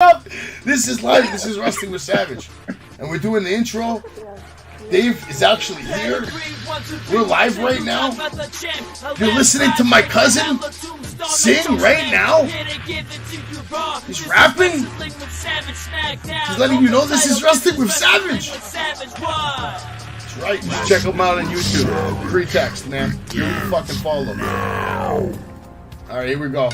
up? This is live. This is Wrestling with Savage. And we're doing the intro. Dave is actually here. We're live right now. You're listening to my cousin sing right now. He's rapping. He's letting you know this is Wrestling with Savage. That's right. Just check him out on YouTube. Crittext, man. Give him a fucking follow. Alright, here we go.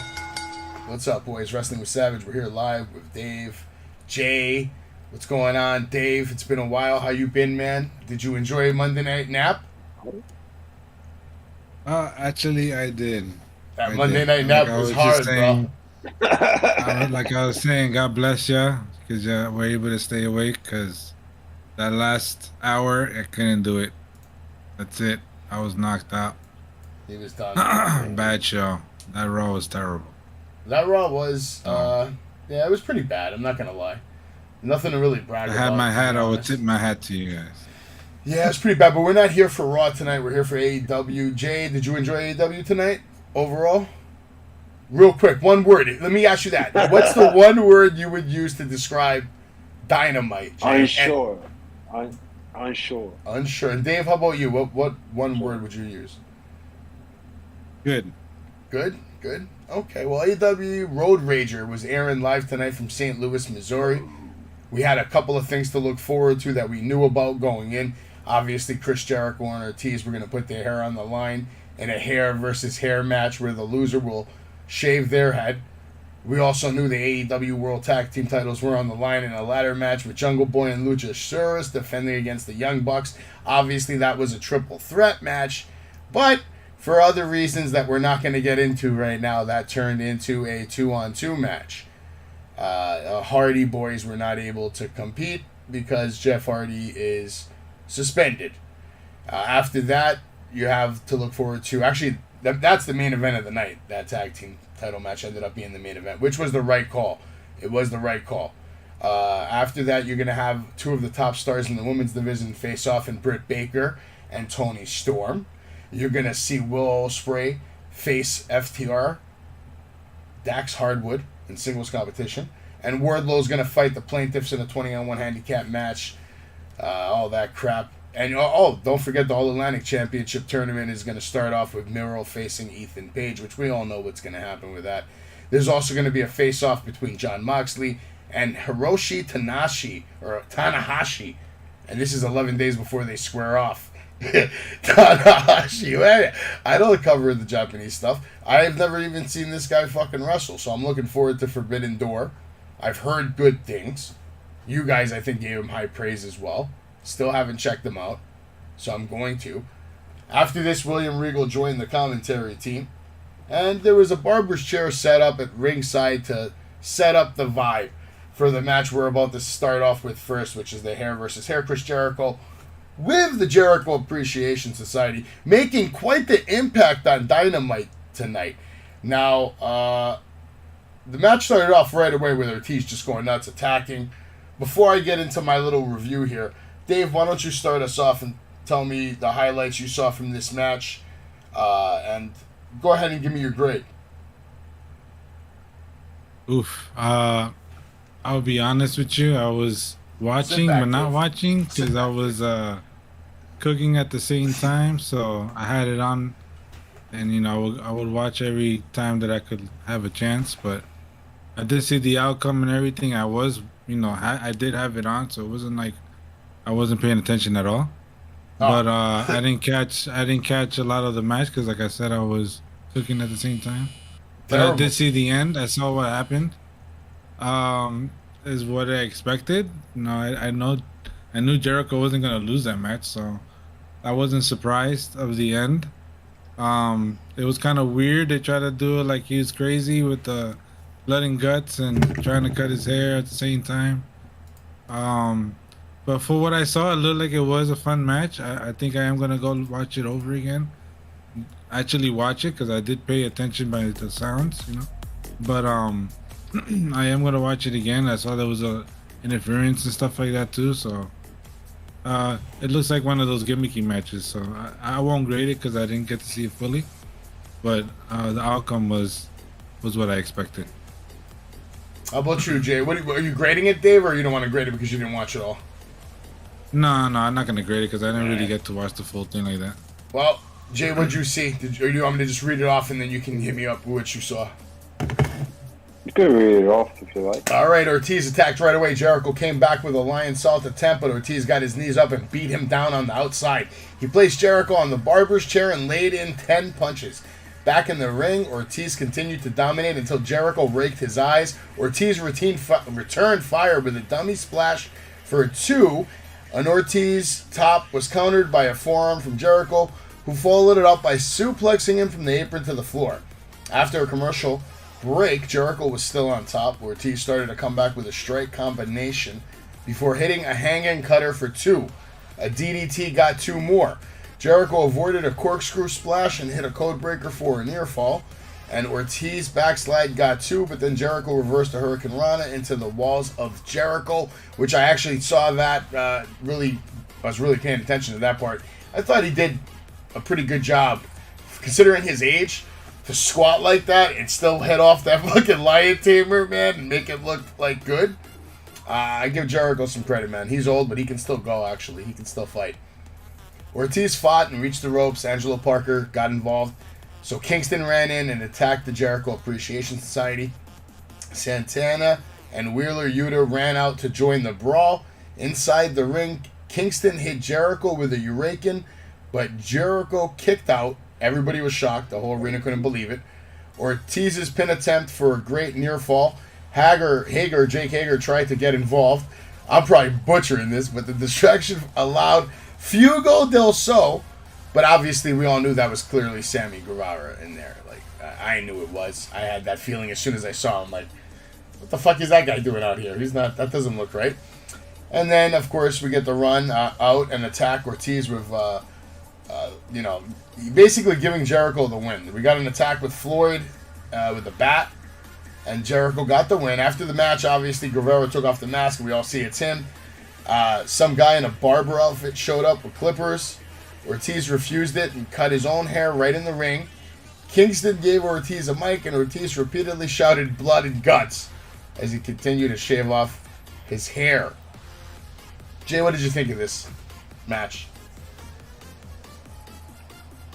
What's up, boys? Wrestling with Savage. We're here live with Dave, Jay. What's going on, Dave? It's been a while. How you been, man? Did you enjoy a Monday night nap? Actually, I did. That Monday night nap was hard, bro. Like I was saying, God bless you, because you were able to stay awake, because that last hour, I couldn't do it. That's it. I was knocked out. He was done. Bad show. That Raw was terrible. That Raw was, yeah, it was pretty bad. I'm not going to lie. Nothing to really brag about. I had my hat. I would tip my hat to you guys. Yeah, it's pretty bad, but we're not here for Raw tonight. We're here for AEW. Jay, did you enjoy AEW tonight overall? Real quick, one word. Let me ask you that. What's the one word you would use to describe Dynamite, Jay? Unsure. Unsure. Unsure. And Dave, how about you? What one word would you use? Good. Good? Good. Okay, well, AEW Road Rager was airing live tonight from St. Louis, Missouri. We had a couple of things to look forward to that we knew about going in. Obviously, Chris Jericho and Ortiz were going to put their hair on the line in a hair versus hair match where the loser will shave their head. We also knew the AEW World Tag Team titles were on the line in a ladder match with Jungle Boy and Luchasaurus defending against the Young Bucks. Obviously, that was a triple threat match, but for other reasons that we're not going to get into right now, that turned into a 2-on-2 match. Hardy boys were not able to compete because Jeff Hardy is suspended. After that, you have to look forward to... Actually, that's the main event of the night. That tag team title match ended up being the main event, which was the right call. It was the right call. After that, you're going to have two of the top stars in the women's division face off in Britt Baker and Toni Storm. You're going to see Will Ospreay face FTR, Dax Hardwood, in singles competition. And Wardlow's going to fight the plaintiffs in a 20-on-1 handicap match. All that crap. And, don't forget the All-Atlantic Championship tournament is going to start off with Miro facing Ethan Page, which we all know what's going to happen with that. There's also going to be a face-off between Jon Moxley and Hiroshi Tanahashi. And this is 11 days before they square off. Tanahashi, I don't cover the Japanese stuff. I've never even seen this guy fucking wrestle, so I'm looking forward to Forbidden Door. I've heard good things. You guys, I think, gave him high praise as well. Still haven't checked him out, so I'm going to. After this, William Regal joined the commentary team, and there was a barber's chair set up at ringside to set up the vibe for the match we're about to start off with first, which is the hair versus hair. Chris Jericho with the Jericho Appreciation Society, making quite the impact on Dynamite tonight. Now, the match started off right away with Ortiz just going nuts, attacking. Before I get into my little review here, Dave, why don't you start us off and tell me the highlights you saw from this match, and go ahead and give me your grade. Oof. I'll be honest with you. I was watching but not watching because I was cooking at the same time, so I had it on, and I would watch every time that I could have a chance. But I did see the outcome and everything. I was, I did have it on, so it wasn't like I wasn't paying attention at all. But I didn't catch a lot of the match because, like I said, I was cooking at the same time. But I did see the end. I saw what happened. Is what I expected. I knew Jericho wasn't gonna lose that match, so I wasn't surprised of the end. It was kind of weird. They tried to do it like he was crazy with the blood and guts and trying to cut his hair at the same time. But for what I saw, it looked like it was a fun match. I think I am gonna go watch it over again. Actually watch it because I did pay attention by the sounds, But I am gonna watch it again. I saw there was a interference and stuff like that too, so it looks like one of those gimmicky matches. So I won't grade it because I didn't get to see it fully, but the outcome was what I expected. How about you, Jay? Are you grading it, Dave, or you don't want to grade it because you didn't watch it all? No, I'm not gonna grade it because I didn't really get to watch the full thing like that. Well, Jay, what'd you see? Or you want me to just read it off and then you can hit me up with what you saw? You could read it off if you like. All right, Ortiz attacked right away. Jericho came back with a lion salt attempt, but Ortiz got his knees up and beat him down on the outside. He placed Jericho on the barber's chair and laid in 10 punches. Back in the ring, Ortiz continued to dominate until Jericho raked his eyes. Ortiz returned fire with a dummy splash for 2. An Ortiz top was countered by a forearm from Jericho, who followed it up by suplexing him from the apron to the floor. After a commercial break, Jericho was still on top. Ortiz started to come back with a strike combination before hitting a hanging cutter for 2. A DDT got 2 more. Jericho avoided a corkscrew splash and hit a code breaker for a near fall. And Ortiz backslide got 2, but then Jericho reversed a Hurricane Rana into the walls of Jericho, which I actually saw that. I was really paying attention to that part. I thought he did a pretty good job, considering his age, to squat like that and still head off that fucking lion tamer, man, and make it look like good. I give Jericho some credit, man. He's old, but he can still go, actually. He can still fight. Ortiz fought and reached the ropes. Angelo Parker got involved. So Kingston ran in and attacked the Jericho Appreciation Society. Santana and Wheeler Yuta ran out to join the brawl. Inside the ring, Kingston hit Jericho with a Hurricane, but Jericho kicked out. Everybody was shocked. The whole arena couldn't believe it. Ortiz's pin attempt for a great near fall. Jake Hager tried to get involved. I'm probably butchering this, but the distraction allowed Fuego del Sol, but obviously we all knew that was clearly Sammy Guevara in there. Like, I knew it was. I had that feeling as soon as I saw him. Like, what the fuck is that guy doing out here? That doesn't look right. And then, of course, we get the run out and attack Ortiz with, basically giving Jericho the win. We got an attack with Floyd with the bat, and Jericho got the win. After the match, obviously, Guevara took off the mask, and we all see it's him. Some guy in a barber outfit showed up with clippers. Ortiz refused it and cut his own hair right in the ring. Kingston gave Ortiz a mic, and Ortiz repeatedly shouted blood and guts as he continued to shave off his hair. Jay, what did you think of this match?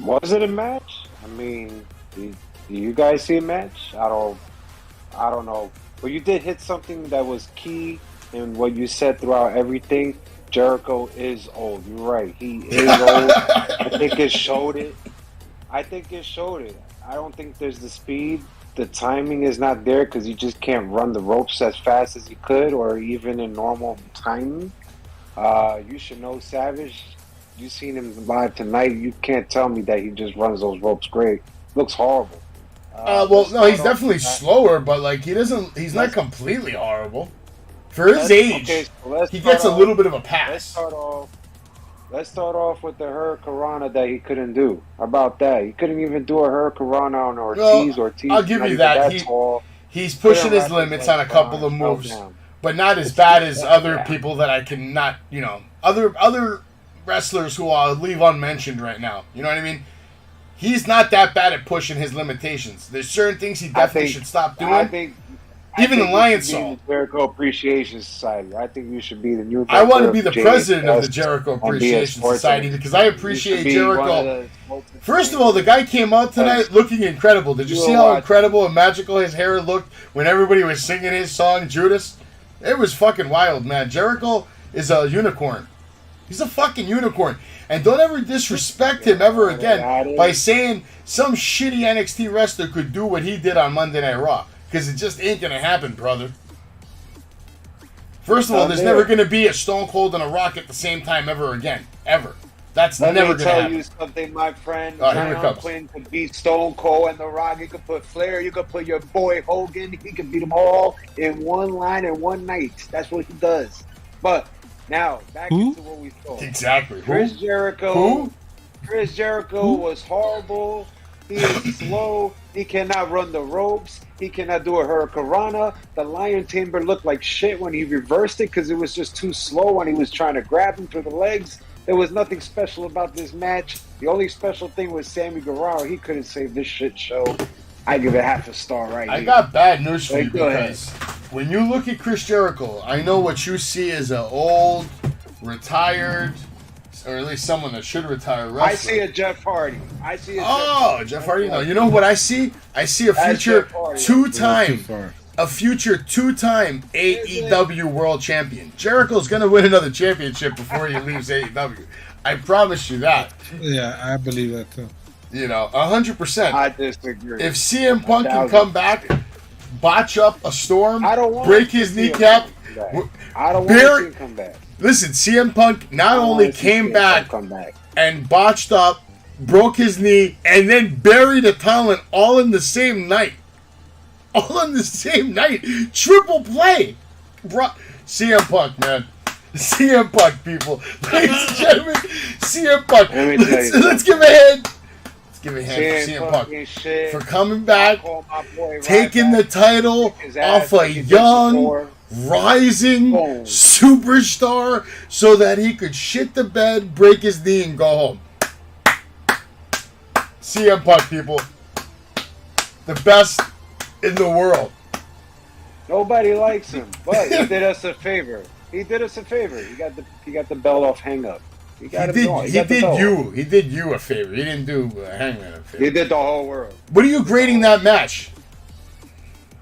Was it a match? I mean, do you guys see a match? I don't know. But you did hit something that was key in what you said throughout everything. Jericho is old. You're right. He is old. I think it showed it. I don't think there's the speed. The timing is not there because you just can't run the ropes as fast as you could or even in normal timing. You should know Savage. You've seen him live tonight. You can't tell me that he just runs those ropes great. Looks horrible. No, he's definitely slower, but like he's not completely horrible. For his age, he gets a little bit of a pass. Let's start off with the Hurricane Rana that he couldn't do. How about that? He couldn't even do a Hurricane Rana on Ortiz. I'll give you that. He's pushing his limits on a couple of moves, but not as bad as other people that I cannot, other wrestlers who I'll leave unmentioned right now. You know what I mean? He's not that bad at pushing his limitations. There's certain things he definitely should stop doing. Even the Lion Salt. Jericho Appreciation Society. I think you should be the new. I want to be the president of the Jericho Appreciation Society because I appreciate Jericho. First of all, the guy came out tonight looking incredible. Did you see how incredible and magical his hair looked when everybody was singing his song, Judas? It was fucking wild, man. Jericho is a unicorn. He's a fucking unicorn. And don't ever disrespect him ever again by saying some shitty NXT wrestler could do what he did on Monday Night Raw. Because it just ain't going to happen, brother. First of all, there's never going to be a Stone Cold and a Rock at the same time ever again. Ever. That's never going to happen. Let me tell you something, my friend. John Quinn could beat Stone Cold and The Rock. You could put Flair. You could put your boy Hogan. He could beat them all in one line in one night. That's what he does. But now, back into what we thought. Exactly. Chris Jericho was horrible. He is slow. He cannot run the ropes. He cannot do a Hurricane Rana. The Lion Tamer looked like shit when he reversed it because it was just too slow when he was trying to grab him through the legs. There was nothing special about this match. The only special thing was Sammy Guevara. He couldn't save this shit show. I give it half a star right here. I got bad news for you because when you look at Chris Jericho, I know what you see is an old, retired, or at least someone that should retire wrestler. I see a Jeff Hardy. Jeff Hardy. No, you know what I see? I see a future two-time AEW World Champion. Jericho's gonna win another championship before he leaves AEW. I promise you that. Yeah, I believe that too. 100%. I disagree. If CM Punk can come back, botch up a storm, want break his kneecap, I don't want to see him come back. Listen, CM Punk not only came back and botched up, broke his knee, and then buried a talent all in the same night. All in the same night. Triple play. CM Punk, man. CM Punk, people. Ladies and gentlemen, CM Punk. Let's give a hand. Let's give a hand for CM Punk for coming back, taking the title off a young, rising superstar so that he could shit the bed, break his knee, and go home. CM Punk, people. The best in the world. Nobody likes him, but he did us a favor. He got the belt off Hang Up. He did you a favor. He didn't do Hangman a favor. He did the whole world. What are you grading that match?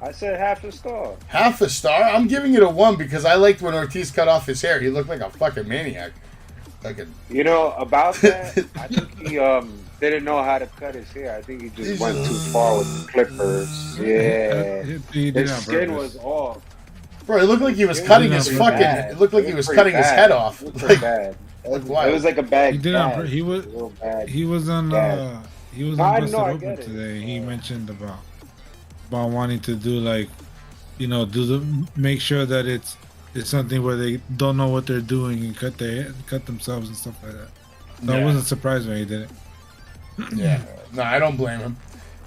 I said half a star. Half a star? I'm giving it a 1 because I liked when Ortiz cut off his hair. He looked like a fucking maniac. About that, I think he didn't know how to cut his hair. I think he just went too far with the clippers. Yeah. His skin was off. Bro, it looked like he was cutting his fucking... Bad. It looked like he was cutting his head off. It was bad. It was like a bad. He did he was on Busted today. He mentioned about wanting to do make sure that it's something where they don't know what they're doing and cut themselves and stuff like that. So I wasn't surprised when he did it. Yeah. No, I don't blame him.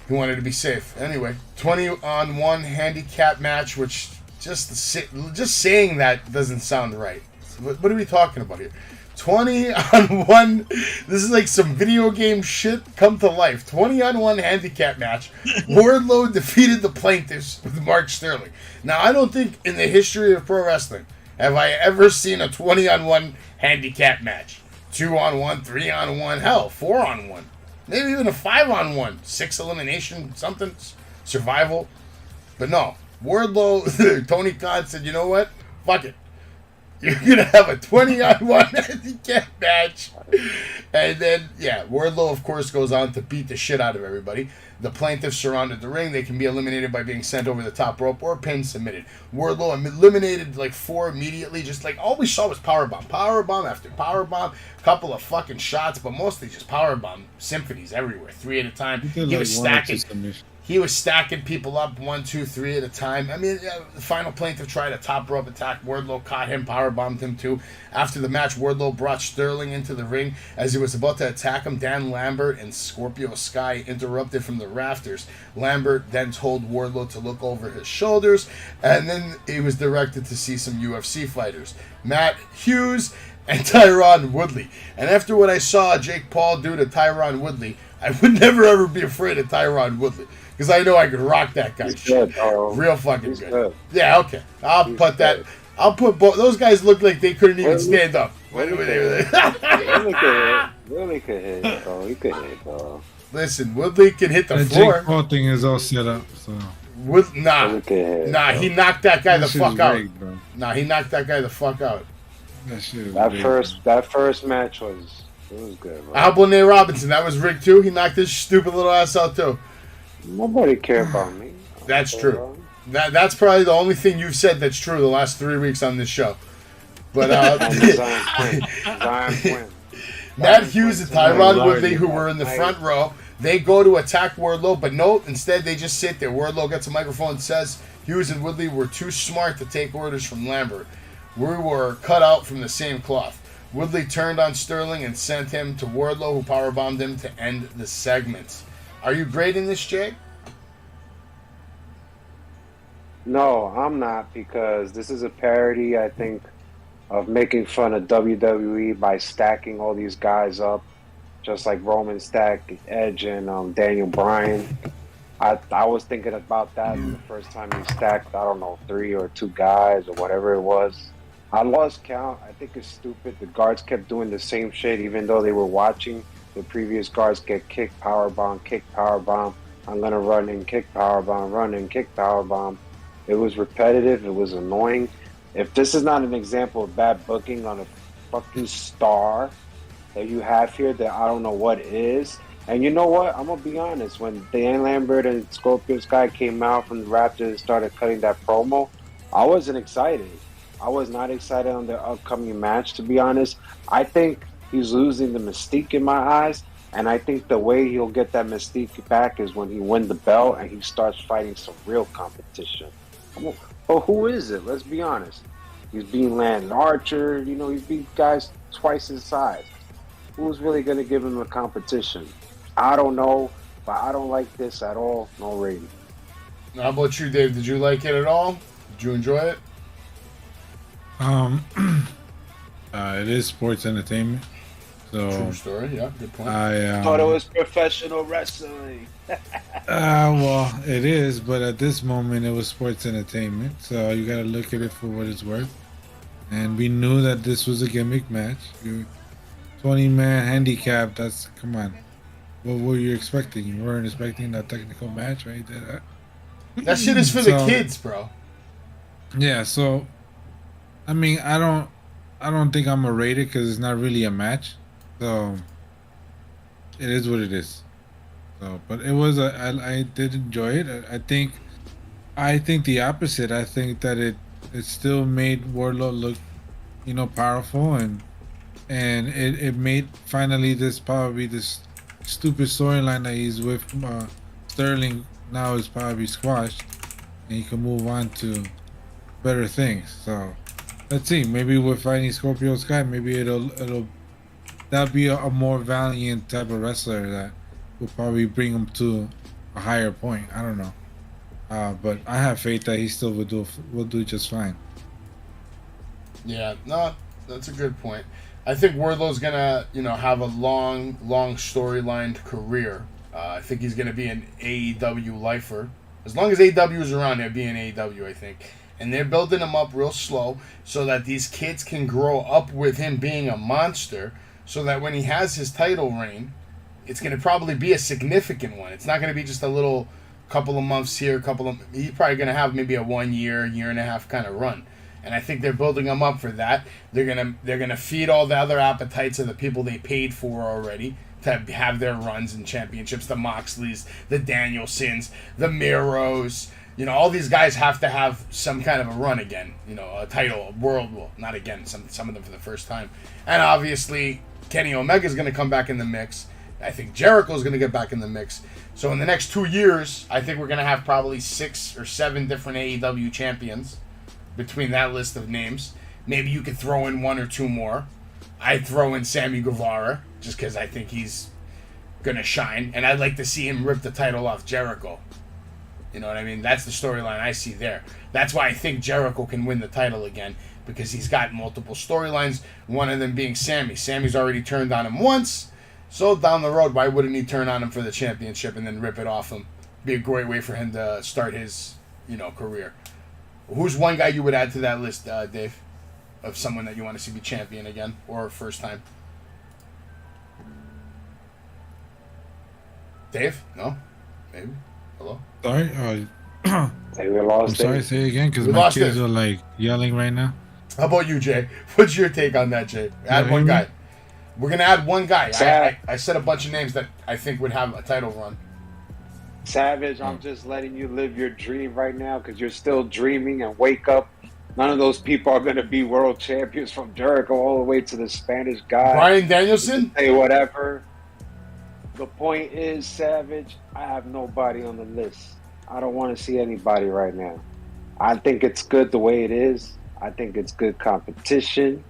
He wanted to be safe. Anyway, 20-on-1 handicap match, which just saying that doesn't sound right. What are we talking about here? 20-on-1. This is like some video game shit come to life. 20-on-1 handicap match. Wardlow defeated the Plaintiffs with Mark Sterling. Now, I don't think in the history of pro wrestling have I ever seen a 20-on-1 handicap match. 2-on-1, 3-on-1, hell, 4-on-1. Maybe even a 5-on-1. 6 elimination, something, survival. But no, Wardlow, Tony Khan said, you know what? Fuck it. You're going to have a 20-on-1 handicap match. And then, Wardlow, of course, goes on to beat the shit out of everybody. The Plaintiffs surrounded the ring. They can be eliminated by being sent over the top rope or pin submitted. Wardlow eliminated 4 immediately. Just all we saw was powerbomb. Powerbomb after powerbomb. Couple of fucking shots, but mostly just powerbomb symphonies everywhere. 3 at a time. He was stacking. He was stacking people up 1, 2, 3 at a time. I mean, the final Plaintiff tried a top rope attack. Wardlow caught him, powerbombed him too. After the match, Wardlow brought Sterling into the ring. As he was about to attack him, Dan Lambert and Scorpio Sky interrupted from the rafters. Lambert then told Wardlow to look over his shoulders, and then he was directed to see some UFC fighters. Matt Hughes and Tyron Woodley. And after what I saw Jake Paul do to Tyron Woodley, I would never ever be afraid of Tyron Woodley. Because I know I could rock that guy. Real fucking good. Yeah, okay. I'll put both. Those guys look like they couldn't even stand up. Really could hit, bro. He could hit, bro. Listen, Woodley can hit the floor. Jake Paul thing is all set up, so. He knocked that guy the fuck out. He knocked that guy the fuck out. That first match was good, bro. How about Nate Robinson? That was rigged too. He knocked his stupid little ass out too. Nobody cared about me. That's true. That's probably the only thing you've said that's true the last 3 weeks on this show. But Matt Hughes and Tyron Woodley, who were in the front row, they go to attack Wardlow, but no, instead they just sit there. Wardlow gets a microphone and says Hughes and Woodley were too smart to take orders from Lambert. We were cut out from the same cloth. Woodley turned on Sterling and sent him to Wardlow, who powerbombed him to end the segment. Are you grading this, Jake? No, I'm not, because this is a parody, I think, of making fun of WWE by stacking all these guys up, just like Roman stacked Edge and Daniel Bryan. I was thinking about that the first time he stacked, I don't know, 3 or 2 guys or whatever it was. I lost count. I think it's stupid. The guards kept doing the same shit even though they were watching the previous guards get kick, power bomb, kick, power bomb. I'm going to run and kick, power bomb, run and kick, power bomb. It was repetitive. It was annoying. If this is not an example of bad booking on a fucking star that you have here, that I don't know what is. And you know what? I'm going to be honest. When Dan Lambert and Scorpio Sky came out from the Raptors and started cutting that promo, I wasn't excited. I was not excited on the upcoming match, to be honest. I think he's losing the mystique in my eyes. And I think the way he'll get that mystique back is when he wins the belt and he starts fighting some real competition. But who is it? Let's be honest. He's beating Landon Archer. You know, he's beat guys twice his size. Who's really going to give him a competition? I don't know, but I don't like this at all. No rating. How about you, Dave? Did you like it at all? Did you enjoy it? It is sports entertainment. So True story. Yeah, good point. I thought it was professional wrestling. well, it is, but at this moment, it was sports entertainment. So you got to look at it for what it's worth. And we knew that this was a gimmick match. 20-man handicap. That's, come on. What were you expecting? You weren't expecting a technical match, right? That shit is for the kids, bro. Yeah. So, I mean, I don't think I'm gonna rate it because it's not really a match. So it is what it is. So, but it was I did enjoy it. I think the opposite. I think that it still made Wardlow look, powerful, and it made finally this stupid storyline that he's with Sterling now is probably squashed, and he can move on to better things. So let's see. Maybe we're fighting Scorpio Sky. Maybe that'll be a more valiant type of wrestler that will probably bring him to a higher point. I don't know, but I have faith that he still will do just fine. Yeah, no, that's a good point. I think Wardlow's gonna, have a long storylined career. I think he's gonna be an AEW lifer. As long as AEW is around, he'll be an AEW, I think. And they're building him up real slow so that these kids can grow up with him being a monster, so that when he has his title reign, it's gonna probably be a significant one. It's not gonna be just a little couple of months here, he's probably gonna have maybe a 1 year, year and a half kind of run. And I think they're building them up for that. They're gonna feed all the other appetites of the people they paid for already to have their runs and championships. The Moxleys, the Danielsons, the Miros. All these guys have to have some kind of a run again. A title, a world. Well, not again. Some of them for the first time. And obviously, Kenny Omega's gonna come back in the mix. I think Jericho's gonna get back in the mix. So in the next 2 years, I think we're gonna have probably 6 or 7 different AEW champions. Between that list of names, maybe you could throw in 1 or 2 more. I'd throw in Sammy Guevara just because I think he's gonna shine, and I'd like to see him rip the title off Jericho. You know what I mean? That's the storyline I see there. That's why I think Jericho can win the title again, because he's got multiple storylines. One of them being Sammy. Sammy's already turned on him once, so down the road, why wouldn't he turn on him for the championship and then rip it off him? Be a great way for him to start his, career. Who's one guy you would add to that list, Dave, of someone that you want to see be champion again or first time? Dave? No? Maybe? Hello? Sorry? Hey, we lost I'm sorry, Dave. say it again, because my kids are like yelling right now. How about you, Jay? What's your take on that, Jay? Add one guy. We're going to add one guy. I said a bunch of names that I think would have a title run. Savage, I'm just letting you live your dream right now because you're still dreaming, and wake up. None of those people are going to be world champions, from Jericho all the way to the Spanish guy. Bryan Danielson? Say whatever. The point is, Savage, I have nobody on the list. I don't want to see anybody right now. I think it's good the way it is. I think it's good competition.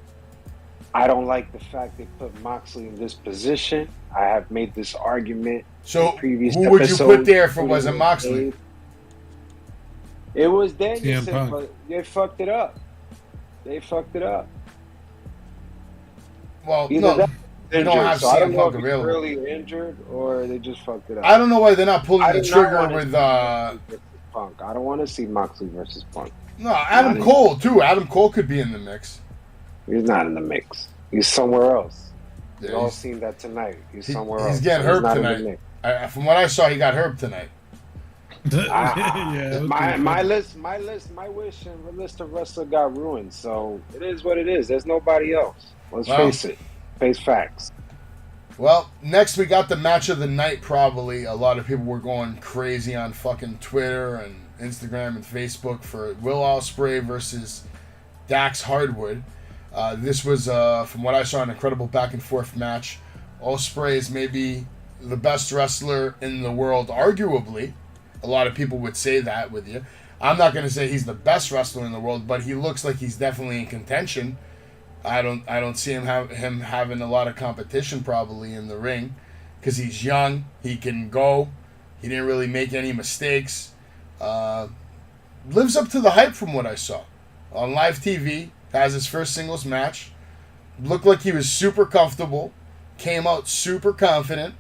I don't like the fact they put Moxley in this position. I have made this argument. So, who would you put there if it wasn't Moxley? It was Danielson, but they fucked it up. Well, no. We don't have so I don't CM know Punk if he's available. really injured or they just fucked it up. I don't know why they're not pulling I the do not trigger wanna with see Moxley versus Punk. I don't want to see Moxley versus Punk. no, Adam Cole too. Adam Cole could be in the mix. He's not in the mix. He's somewhere else. Yeah, We all seen that tonight. He's somewhere else. He's getting so hurt not in the tonight. mix. From what I saw, he got hurt tonight. Yeah, my wish and list of wrestler got ruined. So it is what it is. There's nobody else. Let's face it. Face facts. Well, next we got the match of the night. Probably a lot of people were going crazy on fucking Twitter and Instagram and Facebook for Will Ospreay versus Dax Hardwood. This was, from what I saw, an incredible back and forth match. Ospreay is maybe the best wrestler in the world, arguably. A lot of people would say that with you. I'm not going to say he's the best wrestler in the world, but he looks like he's definitely in contention. I don't see him having a lot of competition probably in the ring because he's young. He can go. He didn't really make any mistakes. Lives up to the hype from what I saw on live TV. Has his first singles match. Looked like he was super comfortable. Came out super confident.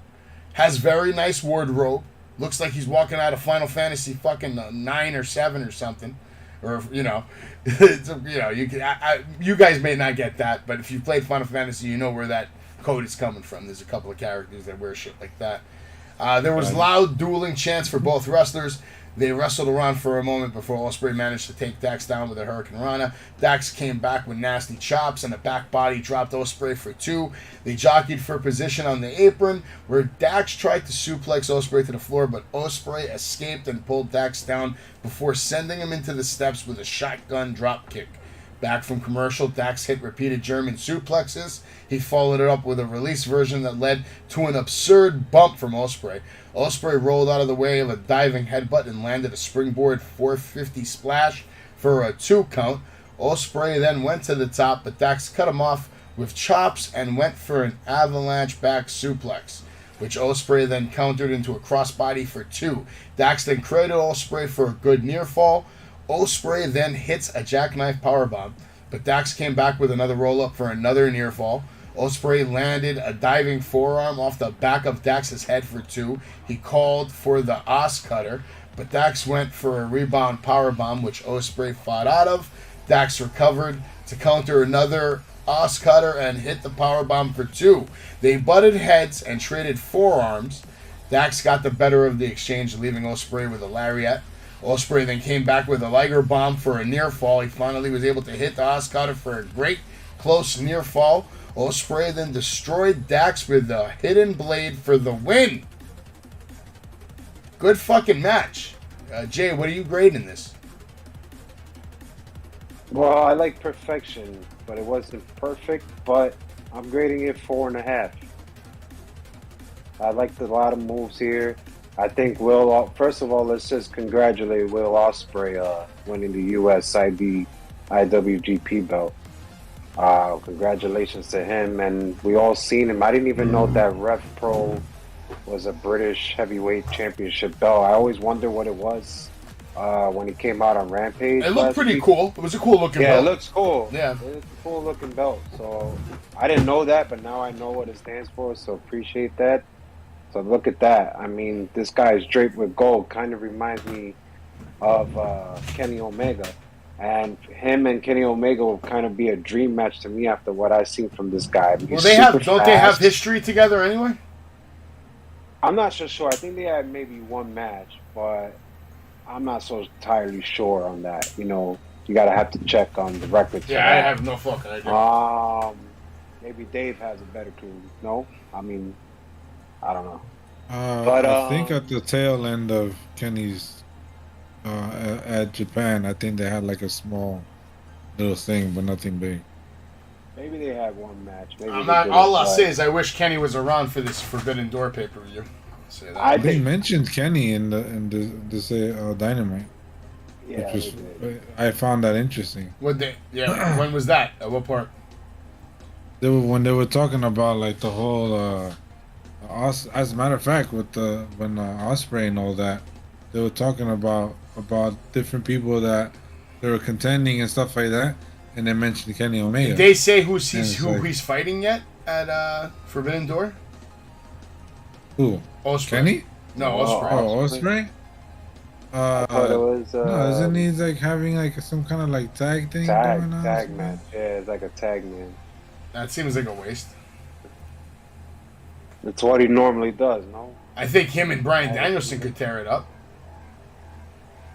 Has very nice wardrobe. Looks like he's walking out of Final Fantasy fucking 9 or 7 or something. Or, you know, you guys may not get that, but if you played Final Fantasy, you know where that code is coming from. There's a couple of characters that wear shit like that. There was loud dueling chants for both wrestlers. They wrestled around for a moment before Ospreay managed to take Dax down with a Hurricane Rana. Dax came back with nasty chops and a back body dropped Ospreay for 2. They jockeyed for position on the apron where Dax tried to suplex Ospreay to the floor, but Ospreay escaped and pulled Dax down before sending him into the steps with a shotgun drop kick. Back from commercial, Dax hit repeated German suplexes. He followed it up with a release version that led to an absurd bump from Ospreay. Ospreay rolled out of the way of a diving headbutt and landed a springboard 450 splash for a 2 count. Ospreay then went to the top, but Dax cut him off with chops and went for an avalanche back suplex, which Ospreay then countered into a crossbody for 2. Dax then credited Ospreay for a good near fall. Ospreay then hits a jackknife powerbomb, but Dax came back with another roll-up for another near fall. Ospreay landed a diving forearm off the back of Dax's head for 2. He called for the Os Cutter, but Dax went for a rebound powerbomb, which Ospreay fought out of. Dax recovered to counter another Os Cutter and hit the powerbomb for 2. They butted heads and traded forearms. Dax got the better of the exchange, leaving Ospreay with a lariat. Ospreay then came back with a Liger bomb for a near fall. He finally was able to hit the Os Cutter for a great close near fall. Ospreay then destroyed Dax with the hidden blade for the win. Good fucking match. Jay, what are you grading this? Well, I like perfection, but it wasn't perfect, but I'm grading it 4.5. I liked a lot of moves here. I think first of all, let's just congratulate Will Ospreay winning the US IWGP belt. Congratulations to him, and we all seen him. I didn't even know that Rev Pro was a British heavyweight championship belt. I always wondered what it was when he came out on Rampage. It looked pretty cool. It was a cool looking belt. Yeah, it looks cool. Yeah. It's a cool looking belt. So I didn't know that, but now I know what it stands for, so appreciate that. So look at that. I mean, this guy is draped with gold. Kind of reminds me of Kenny Omega. And him and Kenny Omega will kind of be a dream match to me after what I've seen from this guy. Well, they have history together anyway? I'm not so sure. I think they had maybe one match, but I'm not so entirely sure on that. You know, you gotta have to check on the records. Yeah, I have no fucking idea. Maybe Dave has a better clue. No? I mean, I don't know. But I think at the tail end of Kenny's at Japan, I think they had like a small little thing, but nothing big. Maybe they had one match. Maybe all I'll say is I wish Kenny was around for this Forbidden Door pay-per-view. Say that. They mentioned Kenny in this Dynamite. Yeah, which was, I found that interesting. When was that? At what part? When they were talking about like the whole as a matter of fact, with when Ospreay and all that, they were talking about different people that they were contending and stuff like that, and they mentioned Kenny Omega. Did they say who he's fighting yet? at Forbidden Door? Who? Osprey. Kenny? No, Oh, Osprey. Oh, Osprey? I thought it was No, isn't he like having like some kind of like tag thing going on? tag match. Yeah, it's like a tag man. That seems like a waste. That's what he normally does, no? I think him and Bryan Danielson could tear it up.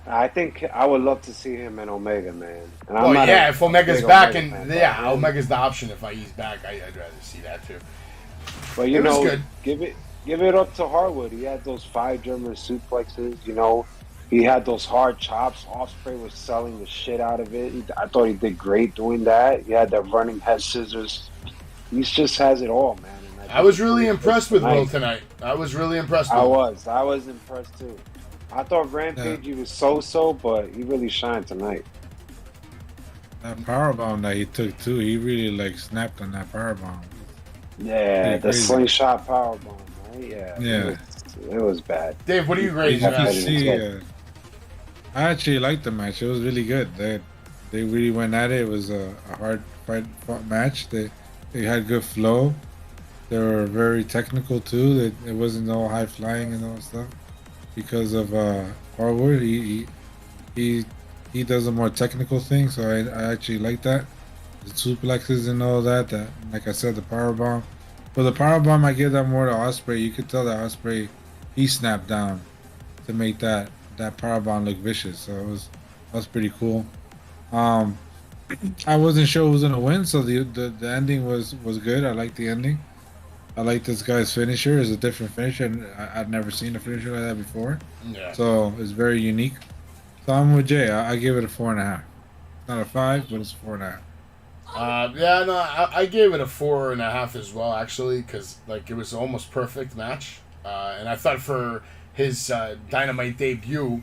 I think I would love to see him in Omega, man. And Well, not yeah, a if Omega's big back, Omega and fan, yeah, but, Omega's the option. If he's back, I'd rather see that too. But you It was know, good. give it up to Harwood. He had those 5 German suplexes. You know, he had those hard chops. Ospreay was selling the shit out of it. I thought he did great doing that. He had that running head scissors. He just has it all, man. And I was really impressed with Will tonight. tonight. I was really impressed with I him. was impressed too. I thought Rampage he was so, but he really shined tonight. That powerbomb that he took too, he really like snapped on that powerbomb. Yeah, Pretty the crazy. slingshot powerbomb, right? Yeah. Yeah. It was bad. Dave, what do you grade You the can match? see, I actually liked the match. It was really good. They really went at it. It was a hard fought match. They had good flow. They were very technical too. It wasn't all high flying and all stuff because of Harwood. He does a more technical thing, so I actually like that. The suplexes and all that. That, like I said, the powerbomb. For the powerbomb, I give that more to Ospreay. You could tell that Ospreay, he snapped down to make that powerbomb look vicious. So that was pretty cool. I wasn't sure who was gonna win, so the ending was good. I liked the ending. I like this guy's finisher. It's a different finisher, and I'd never seen a finisher like that before. Yeah. So it's very unique. So I'm with Jay. I give it a 4.5. Not a 5, but it's 4.5. Yeah, no, I gave it a 4.5 as well, actually, because like it was almost perfect match, and I thought for his Dynamite debut,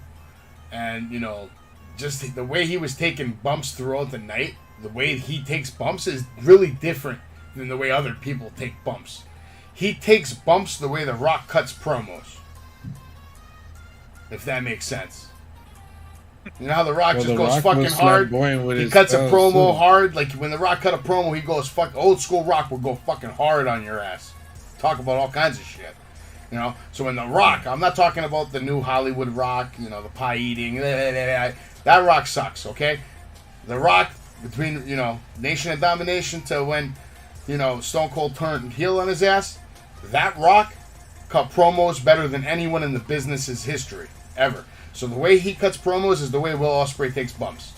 and you know, just the way he was taking bumps throughout the night, the way he takes bumps is really different than the way other people take bumps. He takes bumps the way The Rock cuts promos, if that makes sense. You know how The Rock just The goes Rock fucking was hard? flamboyant with He his cuts a spells, promo too. hard. Like when The Rock cut a promo, he goes old school Rock will go fucking hard on your ass. Talk about all kinds of shit. You know? So when The Rock, I'm not talking about the new Hollywood Rock, you know, the pie eating. That Rock sucks, okay? The Rock, between, you know, Nation of Domination to when, you know, Stone Cold turned heel on his ass, that Rock cut promos better than anyone in the business's history, ever. So the way he cuts promos is the way Will Ospreay takes bumps.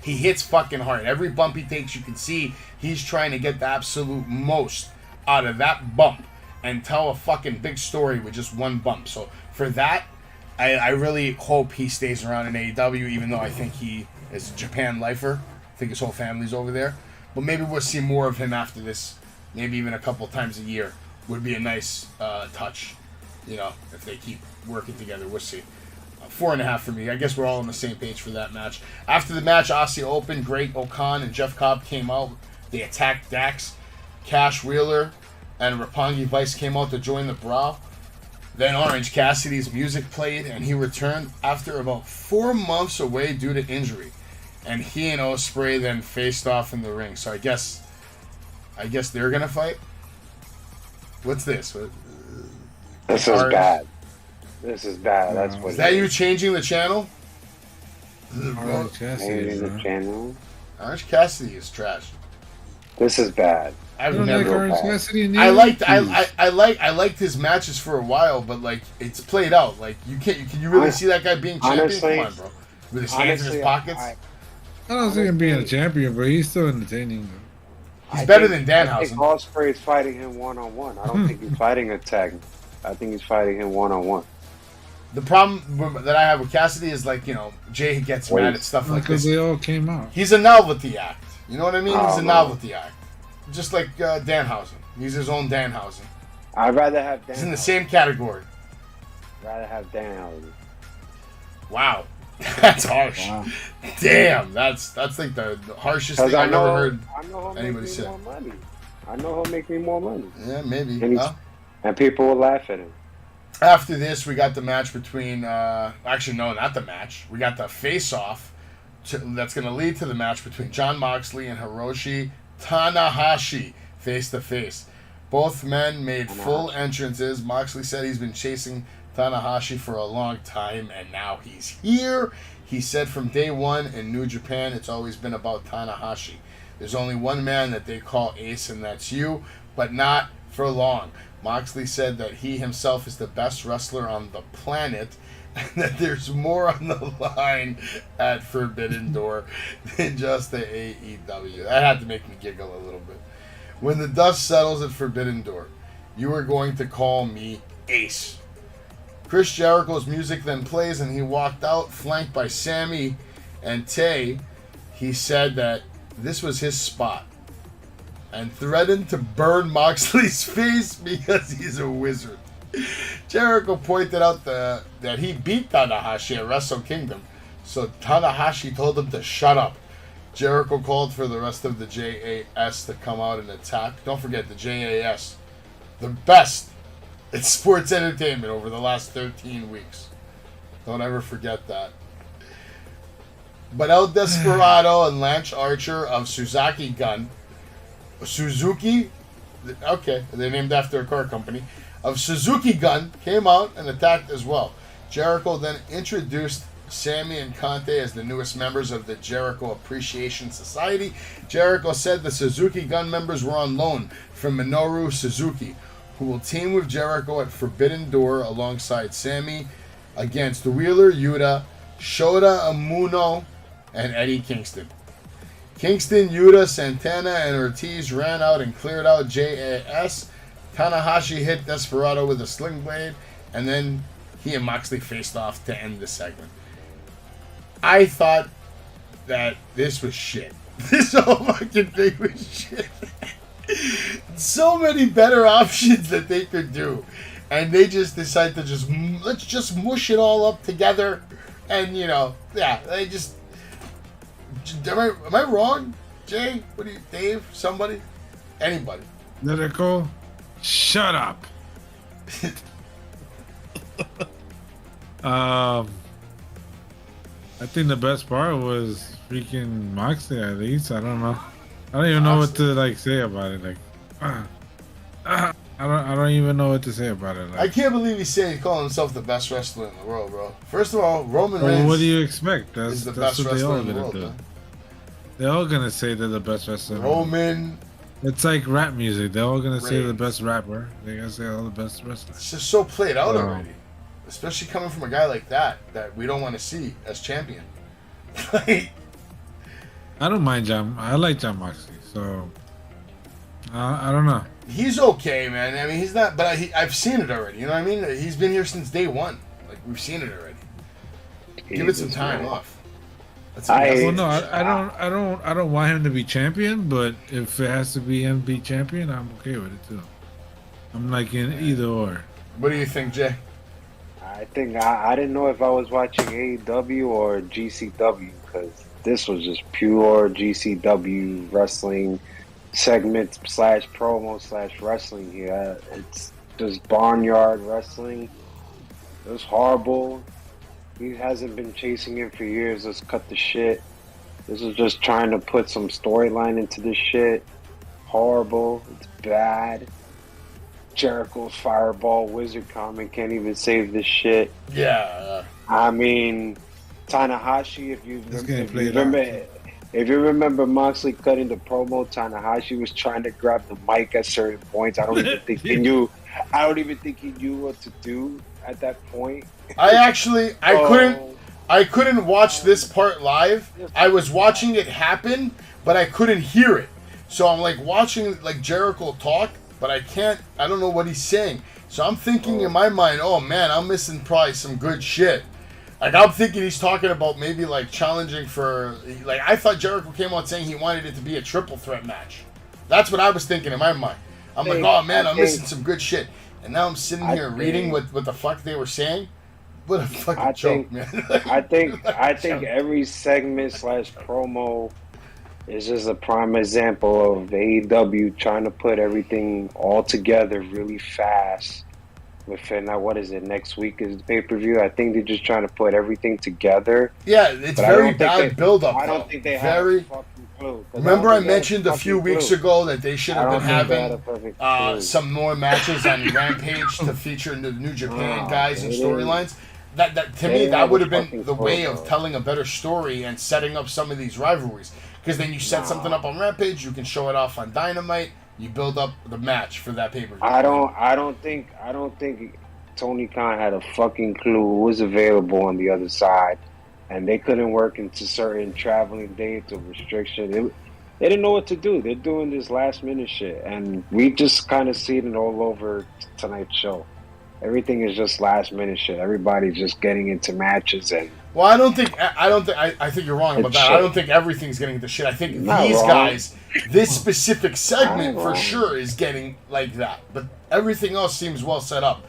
He hits fucking hard. Every bump he takes, you can see he's trying to get the absolute most out of that bump and tell a fucking big story with just one bump. So for that, I really hope he stays around in AEW, even though I think he is a Japan lifer. I think his whole family's over there. But maybe we'll see more of him after this. Maybe even a couple times a year would be a nice touch. You know, if they keep working together, we'll see. 4.5 for me. I guess we're all on the same page for that match. After the match, Aussie opened. Great O'Khan and Jeff Cobb came out. They attacked Dax. Cash Wheeler and Roppongi Vice came out to join the brawl. Then Orange Cassidy's music played, and he returned after about 4 months away due to injury. And he and Ospreay then faced off in the ring. So I guess they're gonna fight. What's this? This is bad. This is bad. That's what. Is that you changing the channel? Orange Cassidy, Maybe the huh? channel. Orange Cassidy is trash. This is bad. I've You don't never. like Orange Cassidy? I liked Jeez. I liked his matches for a while, but like it's played out. Like can you really see that guy being champion? Honestly- Come on, bro. With his hands in his Honestly, pockets. I don't see him being a champion, but he's still entertaining. He's better than I think Danhausen. Ospreay is fighting him one-on-one. I don't think he's fighting a tag. I think he's fighting him one-on-one. The problem that I have with Cassidy is like, you know, Jay gets mad at stuff like Because this. they all came out. He's a novelty act. You know what I mean? He's a no. novelty act. Just like Danhausen. He's his own Danhausen. I'd rather have Dan. He's in the same category. Rather have Danhausen. Wow. That's harsh. Wow. Damn. That's like the harshest Because thing I I've know, ever heard I know he'll anybody make me say. more money. I know he'll make me more money. Yeah, maybe. And, he's- and people will laugh at him. After this, we got the match between. Actually, no, not the match. We got the face-off that's going to lead to the match between Jon Moxley and Hiroshi Tanahashi face to face. Both men made full entrances. Moxley said he's been chasing Tanahashi for a long time, and now he's here. He said from day one in New Japan, it's always been about Tanahashi. There's only one man that they call Ace, and that's you, but not for long. Moxley said that he himself is the best wrestler on the planet, and that there's more on the line at Forbidden Door than just the AEW. That had to make me giggle a little bit. When the dust settles at Forbidden Door, you are going to call me Ace. Chris Jericho's music then plays, and he walked out, flanked by Sammy and Tay. He said that this was his spot and threatened to burn Moxley's face because he's a wizard. Jericho pointed out that he beat Tanahashi at Wrestle Kingdom, so Tanahashi told him to shut up. Jericho called for the rest of the JAS to come out and attack. Don't forget the JAS, the best in sports entertainment over the last 13 weeks. Don't ever forget that. But El Desperado and Lance Archer of Suzuki Gun, okay, they're named after a car company, of Suzuki Gun came out and attacked as well. Jericho then introduced Sammy and Conte as the newest members of the Jericho Appreciation Society. Jericho said the Suzuki Gun members were on loan from Minoru Suzuki, who will team with Jericho at Forbidden Door alongside Sammy against Wheeler Yuta, Shota Umino, and Eddie Kingston. Kingston, Yuta, Santana, and Ortiz ran out and cleared out JAS. Tanahashi hit Desperado with a sling blade, and then he and Moxley faced off to end the segment. I thought that this was shit. This whole fucking thing was shit. So many better options that they could do, and they just decide to let's just mush it all up together, and they just. Am I wrong, Jay? What do you, Dave? Somebody? Anybody? Lyrical? Shut up. I think the best part was freaking Moxley. At least I don't know. I don't even know what to say about it. I don't even know what to say about it. I can't believe he's calling himself the best wrestler in the world, bro. First of all, Roman Reigns. What do you expect? Is the best wrestler in the world. Do. They're all gonna say they're the best wrestler. Roman. It's like rap music. They're all gonna say the best rapper. They're gonna say all the best wrestlers. It's just so played out already, especially coming from a guy like that we don't want to see as champion. I don't mind John. I like John Moxley, so I don't know. He's okay, man. I mean, he's not, but I've seen it already. You know what I mean? He's been here since day one. Like, we've seen it already. Give it some time off. I don't want him to be champion, but if it has to be him be champion, I'm okay with it too. I'm like in either or. What do you think, Jay? I think I didn't know if I was watching AEW or GCW, because this was just pure GCW wrestling segment / promo / wrestling here. It's just barnyard wrestling. It was horrible. He hasn't been chasing him for years. Let's cut the shit. This is just trying to put some storyline into this shit. Horrible. It's bad. Jericho's Fireball Wizard comment can't even save this shit. Yeah. I mean, Tanahashi, if you remember Moxley cutting the promo, Tanahashi was trying to grab the mic at certain points. I don't even think he knew what to do at that point. I couldn't watch this part live. I was watching it happen, but I couldn't hear it. So I'm like watching Jericho talk, but I don't know what he's saying. So I'm thinking in my mind, oh man, I'm missing probably some good shit. Like, I'm thinking he's talking about maybe challenging for, I thought Jericho came out saying he wanted it to be a triple threat match. That's what I was thinking in my mind. I'm like, oh man, I'm missing some good shit. And now I'm sitting here reading what the fuck they were saying. What a fucking joke, man. I think every segment / promo is just a prime example of AEW trying to put everything all together really fast, within what is it? Next week is the pay-per-view. I think they're just trying to put everything together. Yeah, it's But very bad build-up. I don't think they very, have a fucking clue. Remember I mentioned a few weeks ago that they should have been having some more matches on Rampage to feature the New Japan guys and storylines. That to me, that would have been the way of telling a better story and setting up some of these rivalries. Because then you set something up on Rampage, you can show it off on Dynamite. You build up the match for that pay-per-view. I don't think Tony Khan had a fucking clue who was available on the other side, and they couldn't work into certain traveling dates or restrictions. They didn't know what to do. They're doing this last-minute shit, and we just kind of see it all over tonight's show. Everything is just last-minute shit. Everybody's just getting into matches and. Well, I think you're wrong about that. Shit. I don't think everything's getting into shit. I think these guys, this specific segment for sure is getting like that. But everything else seems well set up.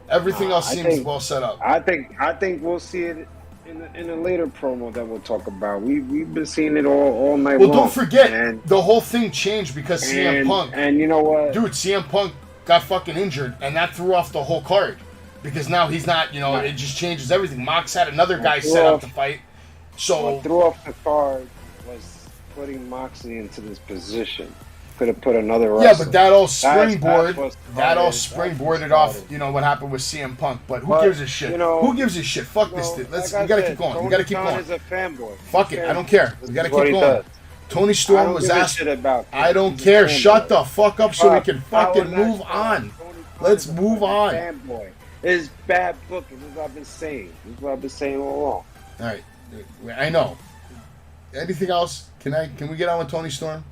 Everything else seems well set up. I think we'll see it in a later promo that we'll talk about. We've been seeing it all night long. Well, don't forget, the whole thing changed because CM Punk. And you know what? Dude, CM Punk got fucking injured, and that threw off the whole card. Because now he's not, it just changes everything. Mox had another guy set up to fight. So what threw off the card was putting Moxley into this position. Could have put another wrestler. Yeah, but that all springboarded off, what happened with CM Punk. But who gives a shit? Who gives a shit? Fuck this. We gotta keep going. We gotta keep going. Is a fanboy. Fuck it. I don't care. We gotta keep going. Tony Storm was asked. I don't care. Shut the fuck up so we can fucking move on. Let's move on. Fanboy. It's bad booking. This is what I've been saying. All along. All right, I know. Anything else? Can we get on with Tony Storm?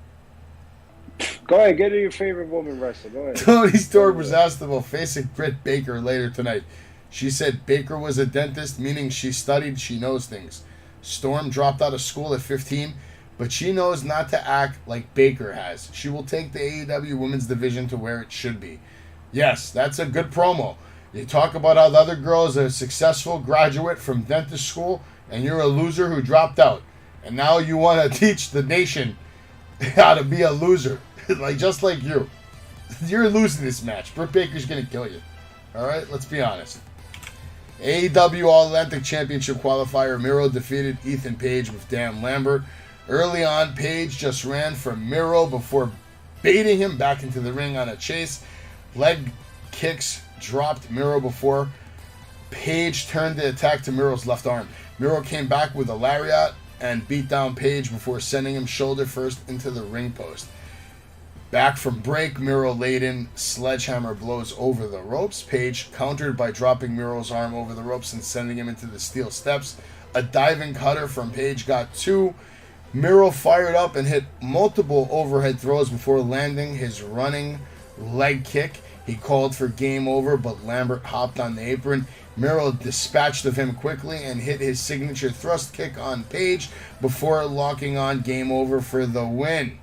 Go ahead. Get to your favorite woman wrestler. Go ahead. Tony Storm was asked about facing Britt Baker later tonight. She said Baker was a dentist, meaning she studied, she knows things. Storm dropped out of school at 15, but she knows not to act like Baker has. She will take the AEW women's division to where it should be. Yes, that's a good promo. You talk about how the other girl is a successful graduate from dentist school, and you're a loser who dropped out. And now you want to teach the nation how to be a loser. just like you. You're losing this match. Britt Baker's going to kill you. All right? Let's be honest. AEW All-Atlantic Championship qualifier Miro defeated Ethan Page with Dan Lambert. Early on, Page just ran from Miro before baiting him back into the ring on a chase. Leg kicks dropped Miro before Page turned the attack to Miro's left arm. Miro came back with a lariat and beat down Page before sending him shoulder first into the ring post. Back from break, Miro laid in sledgehammer blows over the ropes. Page countered by dropping Miro's arm over the ropes and sending him into the steel steps. A diving cutter from Page got two. Miro fired up and hit multiple overhead throws before landing his running leg kick. He called for game over, but Lambert hopped on the apron. Miro dispatched of him quickly and hit his signature thrust kick on Page before locking on game over for the win.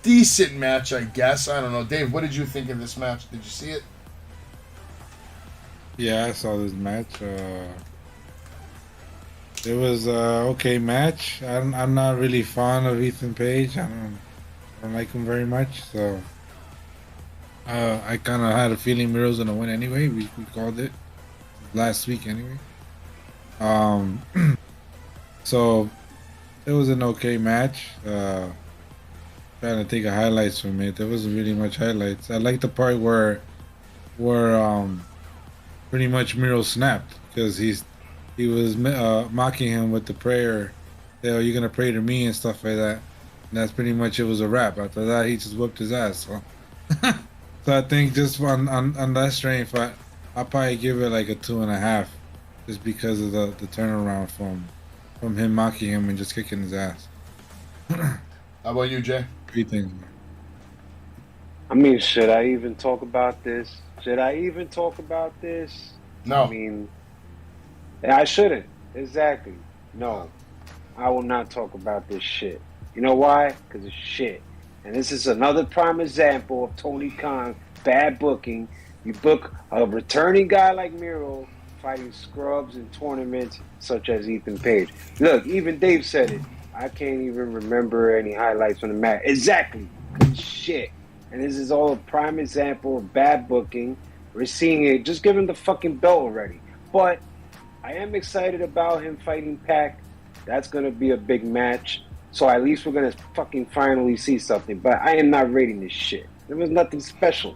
Decent match, I guess. I don't know. Dave, what did you think of this match? Did you see it? Yeah, I saw this match. It was an okay match. I'm not really fond of Ethan Page. I don't like him very much, so I kind of had a feeling Miro's gonna win anyway. We called it last week anyway. So it was an okay match. Trying to think of highlights from it. There wasn't really much highlights. I like the part where pretty much Miro snapped because he was mocking him with the prayer. You're gonna pray to me and stuff like that. And that's pretty much it. Was a wrap. After that, he just whooped his ass. So, so I think just on that strength, I'll probably give it like a 2.5, just because of the turnaround from him mocking him and just kicking his ass. How about you, Jay? 3 things. I mean, should I even talk about this? No. I mean, I shouldn't. Exactly. No. I will not talk about this shit. You know why? Because it's shit. And this is another prime example of Tony Khan bad booking. You book a returning guy like Miro fighting scrubs in tournaments such as Ethan Page. Look, even Dave said it. I can't even remember any highlights from the match. Exactly. Shit. and this is all a prime example of bad booking. We're seeing it. Just give him the fucking belt already. But I am excited about him fighting Pac. That's gonna be a big match. So at least we're gonna fucking finally see something. But I am not rating this shit. There was nothing special.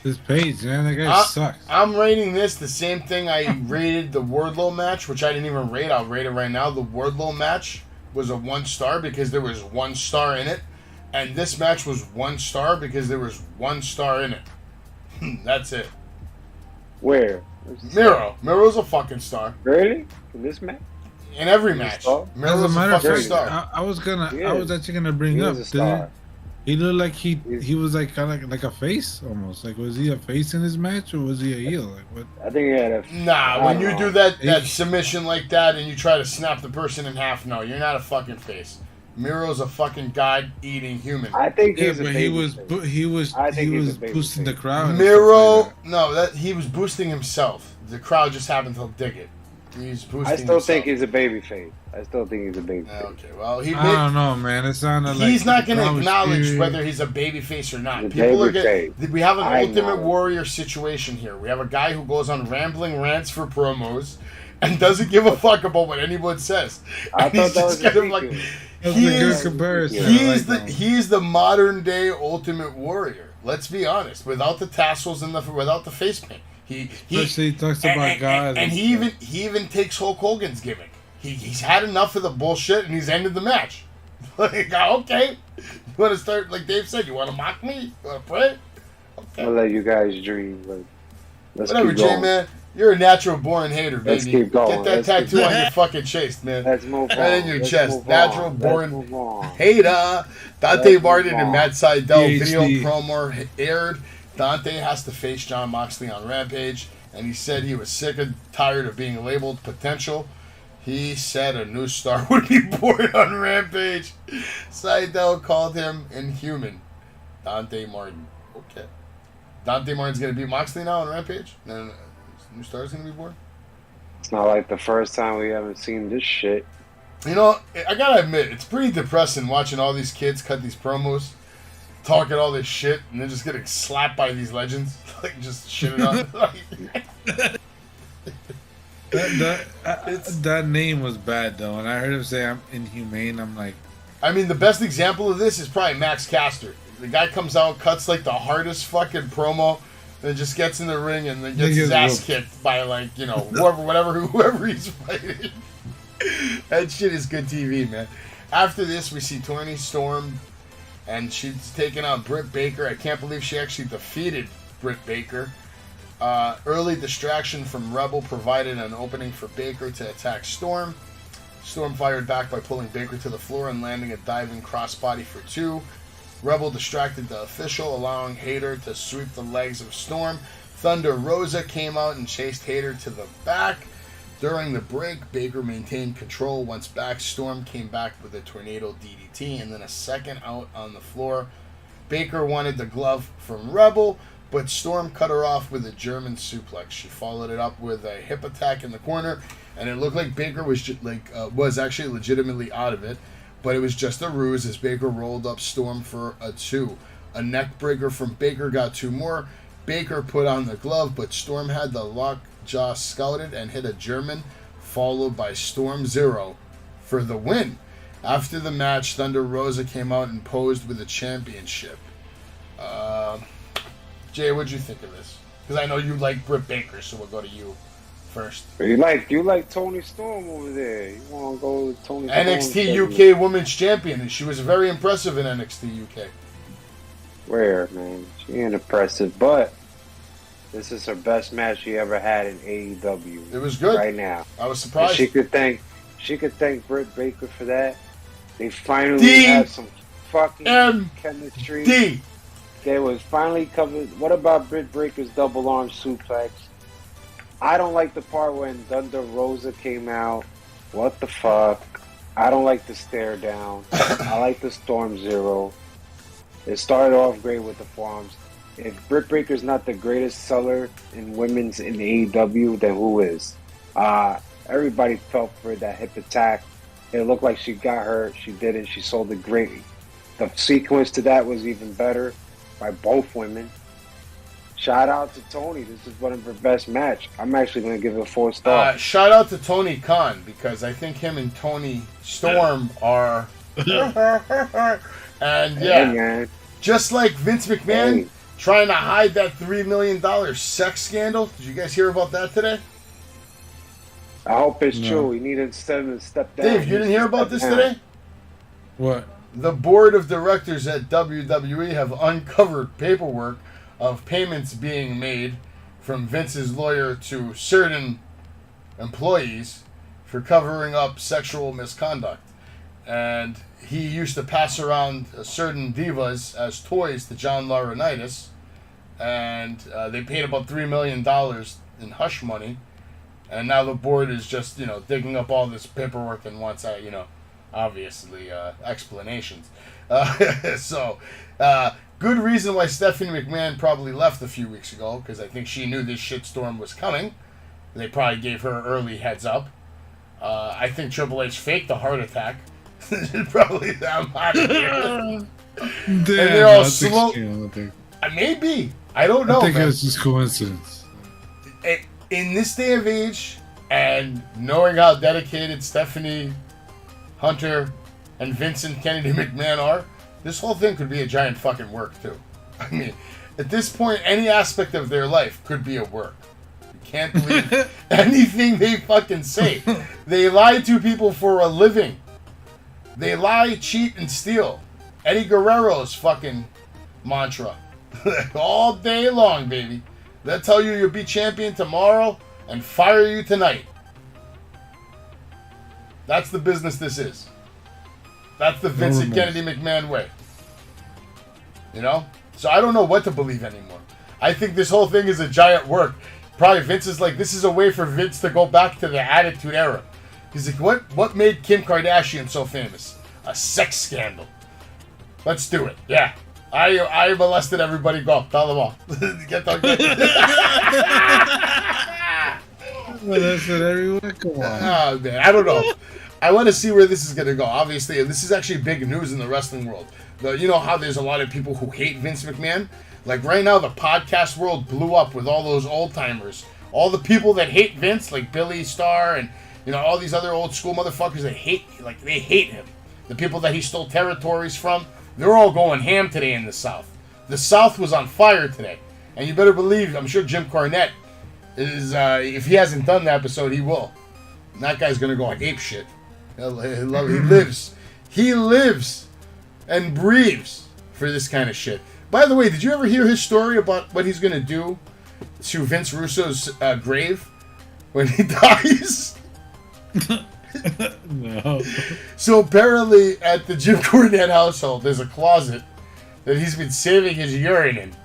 This page, man, that guy sucks. I'm rating this the same thing I rated the Wardlow match, which I didn't even rate. I'll rate it right now. The Wardlow match was a 1 star because there was 1 star in it. And this match was 1 star because there was 1 star in it. That's it. Where? Miro's a fucking star. Really? In this match? In every match. Miro's a fucking star. I was actually gonna bring up. He looked like he was like kind of like a face almost. Like, was he a face in his match or was he a heel? Like, what? I think he had a. Nah, when you do that submission like that and you try to snap the person in half, no, you're not a fucking face. Miro's a fucking god-eating human. I think he was boosting the crowd. Miro, he was boosting himself. The crowd just happened to dig it. He's boosting I still think he's a babyface. Okay, well, I don't know, man. It sounded like he's not going to acknowledge whether he's a babyface or not. People are getting. We have an Ultimate Warrior situation here. We have a guy who goes on rambling rants for promos and doesn't give a fuck about what anyone says. I thought that was like. He's the modern day Ultimate Warrior. Let's be honest. Without the tassels and without the face paint, he talks about God, and he even takes Hulk Hogan's gimmick. He's had enough of the bullshit and he's ended the match. Like, okay, you want to start like Dave said? You want to mock me? You want to pray? Okay. I'll let you guys dream. Whatever, J-Man. You're a natural born hater, baby. Let's keep going. Get that tattoo on your fucking chest, man. Let's move on. Right in your chest. Natural born hater. Dante Martin and Matt Sydal video promo aired. Dante has to face Jon Moxley on Rampage, and he said he was sick and tired of being labeled potential. He said a new star would be born on Rampage. Sydal called him inhuman. Dante Martin. Okay. Dante Martin's going to beat Moxley now on Rampage? Then new star's going to be born? It's not like the first time we haven't seen this shit. You know, I got to admit, it's pretty depressing watching all these kids cut these promos, talking all this shit, and then just getting slapped by these legends. Like, just shitting on. That name was bad, though. And I heard him say I'm inhumane. I'm like... I mean, the best example of this is probably Max Caster. The guy comes out, cuts like the hardest fucking promo, then just gets in the ring and then gets his ass kicked by, like, you know, whoever he's fighting. That shit is good TV, man. After this, we see Toni Storm, and she's taking out Britt Baker. I can't believe she actually defeated Britt Baker. Early distraction from Rebel provided an opening for Baker to attack Storm. Storm fired back by pulling Baker to the floor and landing a diving crossbody for 2. Rebel distracted the official, allowing Hayter to sweep the legs of Storm. Thunder Rosa came out and chased Hayter to the back. During the break, Baker maintained control. Once back, Storm came back with a tornado DDT and then a second out on the floor. Baker wanted the glove from Rebel, but Storm cut her off with a German suplex. She followed it up with a hip attack in the corner, and it looked like Baker was actually legitimately out of it, but it was just a ruse as Baker rolled up Storm for a 2. A neck breaker from Baker got 2 more. Baker put on the glove, but Storm had the lockjaw scouted and hit a German, followed by Storm Zero for the win. After the match, Thunder Rosa came out and posed with the championship. Jay, what'd you think of this? Because I know you like Britt Baker, so we'll go to you first. You like Toni Storm over there. You want to go with Toni Storm? NXT UK Women's Champion, and she was very impressive in NXT UK. Where, man? She ain't impressive, but this is her best match she ever had in AEW. It was good. Right now. I was surprised. And she could thank Britt Baker for that. They finally have some fucking chemistry. They was finally covered. What about Britt Baker's double arm suplex? I don't like the part when Thunder Rosa came out. What the fuck? I don't like the stare down. I like the Storm Zero. It started off great with the forearms. If Britt Baker's not the greatest seller in women's in AEW, then who is? Everybody felt for that hip attack. It looked like she got hurt. She didn't. She sold it great. The sequence to that was even better. by both women. Shout out to Tony. This is one of her best match. I'm actually going to give it 4 stars. Shout out to Tony Khan, because I think him and Tony Storm are... and yeah, just like Vince McMahon trying to hide that $3 million sex scandal. Did you guys hear about that today? I hope it's true. He needed to step down. Dave, you didn't hear about this today? What? The board of directors at WWE have uncovered paperwork of payments being made from Vince's lawyer to certain employees for covering up sexual misconduct. And he used to pass around certain divas as toys to John Laurinaitis, and they paid about $3 million in hush money. And now the board is just, digging up all this paperwork and wants, obviously, explanations. So, good reason why Stephanie McMahon probably left a few weeks ago, because I think she knew this shitstorm was coming. They probably gave her early heads up. I think Triple H faked a heart attack. Probably I'm out of here. Damn, and they're all slow. Maybe. I don't know. I think it's just coincidence. In this day of age, and knowing how dedicated Stephanie, Hunter, and Vincent Kennedy McMahon are, this whole thing could be a giant fucking work, too. I mean, at this point, any aspect of their life could be a work. You can't believe anything they fucking say. They lie to people for a living. They lie, cheat, and steal. Eddie Guerrero's fucking mantra. All day long, baby. They'll tell you you'll be champion tomorrow and fire you tonight. That's the business this is. That's the Vincent Kennedy McMahon way. So I don't know what to believe anymore. I think this whole thing is a giant work. Probably Vince is like, this is a way for Vince to go back to the Attitude Era. He's like, what made Kim Kardashian so famous? A sex scandal. Let's do it. Yeah. I molested everybody. Go. Tell them all. Get them. Molested everyone? Come on. Oh, man. I don't know. I want to see where this is going to go. Obviously, this is actually big news in the wrestling world. You know how there's a lot of people who hate Vince McMahon? Like right now, the podcast world blew up with all those old-timers. All the people that hate Vince, like Billy Starr and all these other old school motherfuckers that they hate him. The people that he stole territories from, they're all going ham today in the South. The South was on fire today. And you better believe, I'm sure Jim Cornette is, if he hasn't done the episode, he will. And that guy's going to go like ape shit. He lives. He lives and breathes for this kind of shit. By the way, did you ever hear his story about what he's going to do to Vince Russo's grave when he dies? No. So apparently at the Jim Cornette household, there's a closet that he's been saving his urine in.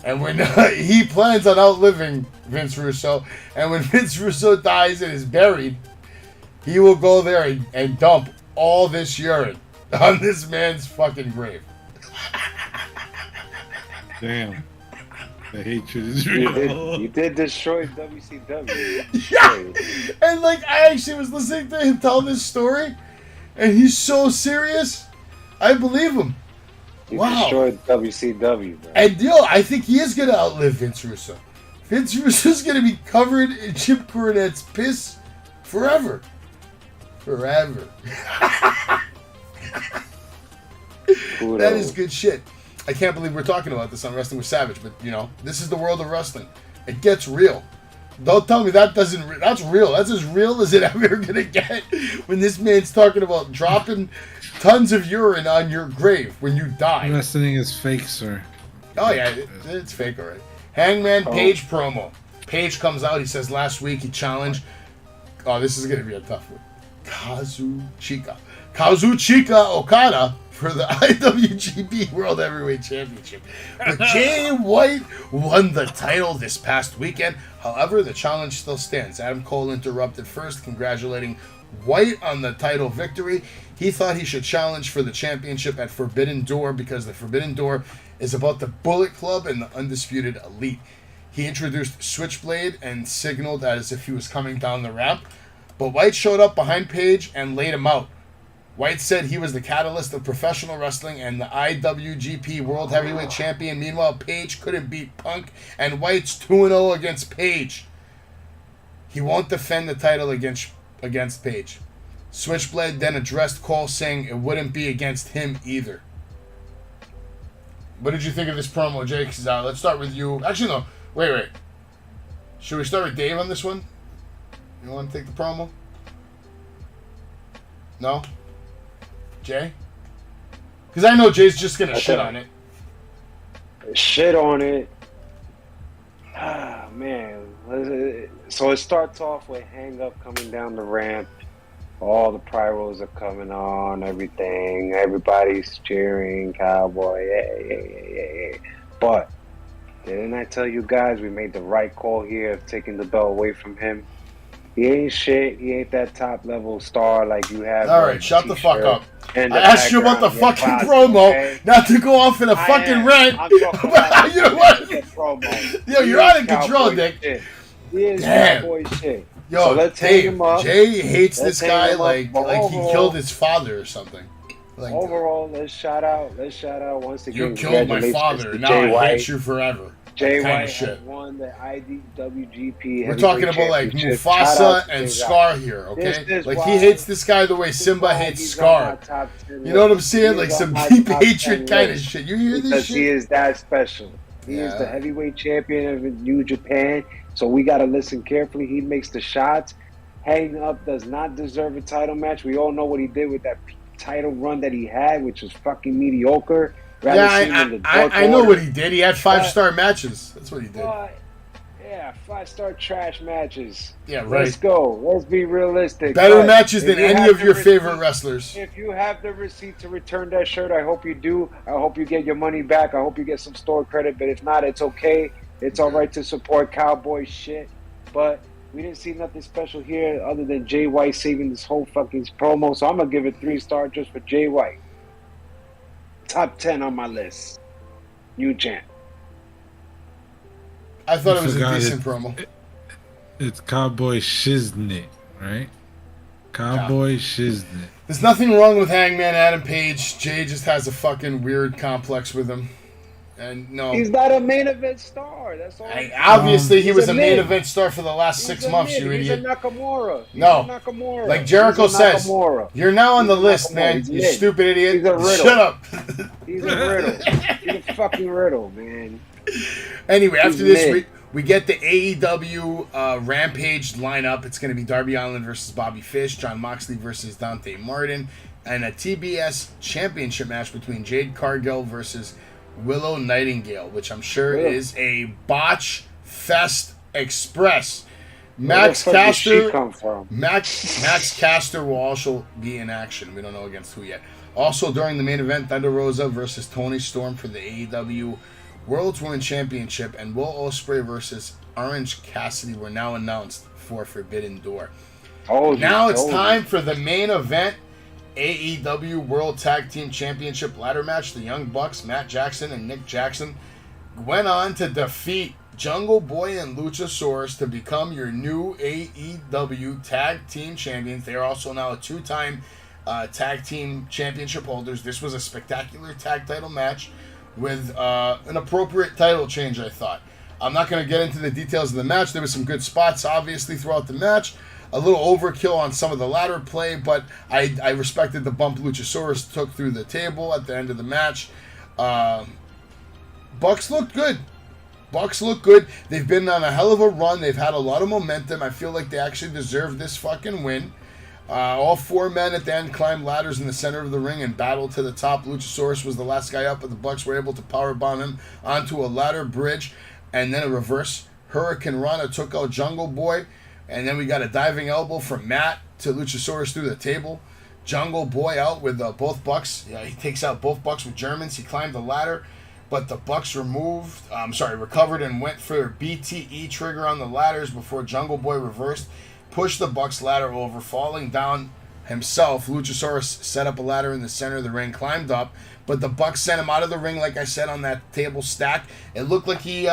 And when he plans on outliving Vince Russo, and when Vince Russo dies and is buried, he will go there and dump all this urine on this man's fucking grave. Damn. The hatred is real. You did destroy WCW. Yeah. And I actually was listening to him tell this story, and he's so serious. I believe him. You destroyed WCW, bro. And I think he is gonna outlive Vince Russo. Vince Russo's gonna be covered in Jim Cornette's piss forever. Forever. That is good shit. I can't believe we're talking about this on Wrestling with Savage, but this is the world of wrestling. It gets real. Don't tell me that's real. That's as real as it ever gonna get when this man's talking about dropping tons of urine on your grave when you die. Wrestling is fake, sir. Oh yeah, it's fake already. Hangman Page promo. Page comes out. He says last week he challenged. Oh, this is gonna be a tough one. Kazuchika Okada for the IWGP World Heavyweight Championship. But Jay White won the title this past weekend. However, the challenge still stands. Adam Cole interrupted first, congratulating White on the title victory. He thought he should challenge for the championship at Forbidden Door because the Forbidden Door is about the Bullet Club and the Undisputed Elite. He introduced Switchblade and signaled as if he was coming down the ramp. But White showed up behind Page and laid him out. White said he was the catalyst of professional wrestling and the IWGP World Heavyweight Champion. Meanwhile, Page couldn't beat Punk, and White's 2-0 against Page. He won't defend the title against Page. Switchblade then addressed Cole, saying it wouldn't be against him either. What did you think of this promo, Jake? Let's start with you. Actually, no. Wait. Should we start with Dave on this one? You want to take the promo? No? Jay? Because I know Jay's just going to shit on it. Shit on it. Ah, man. So it starts off with Hang Up coming down the ramp. All the pyros are coming on, everything. Everybody's cheering, Cowboy. Yeah. But didn't I tell you guys we made the right call here of taking the belt away from him? He ain't shit. He ain't that top level star like you have. All right, shut the fuck up. I asked you about the fucking promo, okay? Not to go off in a fucking rant. I'm talking about you know what? Promo. Yo, you're out of control, Dick. Shit. He is Cowboy shit. Yo, so let's hang him up. Jay hates this guy like he killed his father or something. Like, overall, let's shout out once again. You killed my father, now I hate you forever. Jay White has won the IWGP. We're talking about like Mufasa and Scar here, okay? Like he hates this guy the way Simba hates Scar. You know what I'm saying? Like some deep hatred kind of shit. You hear this because shit? He is that special. He is the heavyweight champion of New Japan. So we got to listen carefully. He makes the shots. Hang Up does not deserve a title match. We all know what he did with that title run that he had, which was fucking mediocre. I know what he did. He had 5-star matches. That's what he did. 5-star trash matches. Yeah, right. Let's go. Let's be realistic. Better matches than any of your favorite wrestlers. If you have the receipt to return that shirt, I hope you do. I hope you get your money back. I hope you get some store credit. But if not, it's okay. It's all right to support Cowboy shit. But we didn't see nothing special here other than Jay White saving this whole fucking promo. So I'm going to give it 3-star just for Jay White. Top 10 on my list. New champ. I thought it was a decent promo. It's Cowboy Shiznit, right? Cowboy Shiznit. There's nothing wrong with Hangman Adam Page. Jay just has a fucking weird complex with him. And no, he's not a main event star. That's all. Obviously, he was a main event star for the last 6 months. You idiot. He's a Nakamura. Nakamura. Like Jericho says, you're now on the list, man. You stupid idiot. He's a riddle. Shut up. He's a riddle. He's a fucking riddle, man. Anyway, after this, we get the AEW Rampage lineup. It's going to be Darby Allin versus Bobby Fish, Jon Moxley versus Dante Martin, and a TBS championship match between Jade Cargill versus Willow Nightingale, which I'm sure is a botch fest express. Max Caster will also be in action. We don't know against who yet. Also during the main event, Thunder Rosa versus Toni Storm for the AEW World's Women's Championship, and Will Ospreay versus Orange Cassidy were now announced for Forbidden Door. Now it's time for the main event. AEW World Tag Team Championship ladder match. The Young Bucks, Matt Jackson and Nick Jackson, went on to defeat Jungle Boy and Luchasaurus to become your new AEW Tag Team Champions. They are also now a 2-time Tag Team Championship holders. This was a spectacular tag title match with an appropriate title change, I thought. I'm not going to get into the details of the match. There were some good spots, obviously, throughout the match. A little overkill on some of the ladder play, but I respected the bump Luchasaurus took through the table at the end of the match. Bucks looked good. They've been on a hell of a run. They've had a lot of momentum. I feel like they actually deserve this fucking win. All 4 men at the end climbed ladders in the center of the ring and battled to the top. Luchasaurus was the last guy up, but the Bucks were able to powerbomb him onto a ladder bridge and then a reverse Hurricane Rana took out Jungle Boy. And then we got a diving elbow from Matt to Luchasaurus through the table. Jungle Boy out with both Bucks. Yeah, he takes out both Bucks with Germans. He climbed the ladder, but the Bucks recovered and went for a BTE trigger on the ladders before Jungle Boy reversed, pushed the Bucks ladder over, falling down himself. Luchasaurus set up a ladder in the center of the ring, climbed up, but the Bucks sent him out of the ring, like I said, on that table stack. It looked like he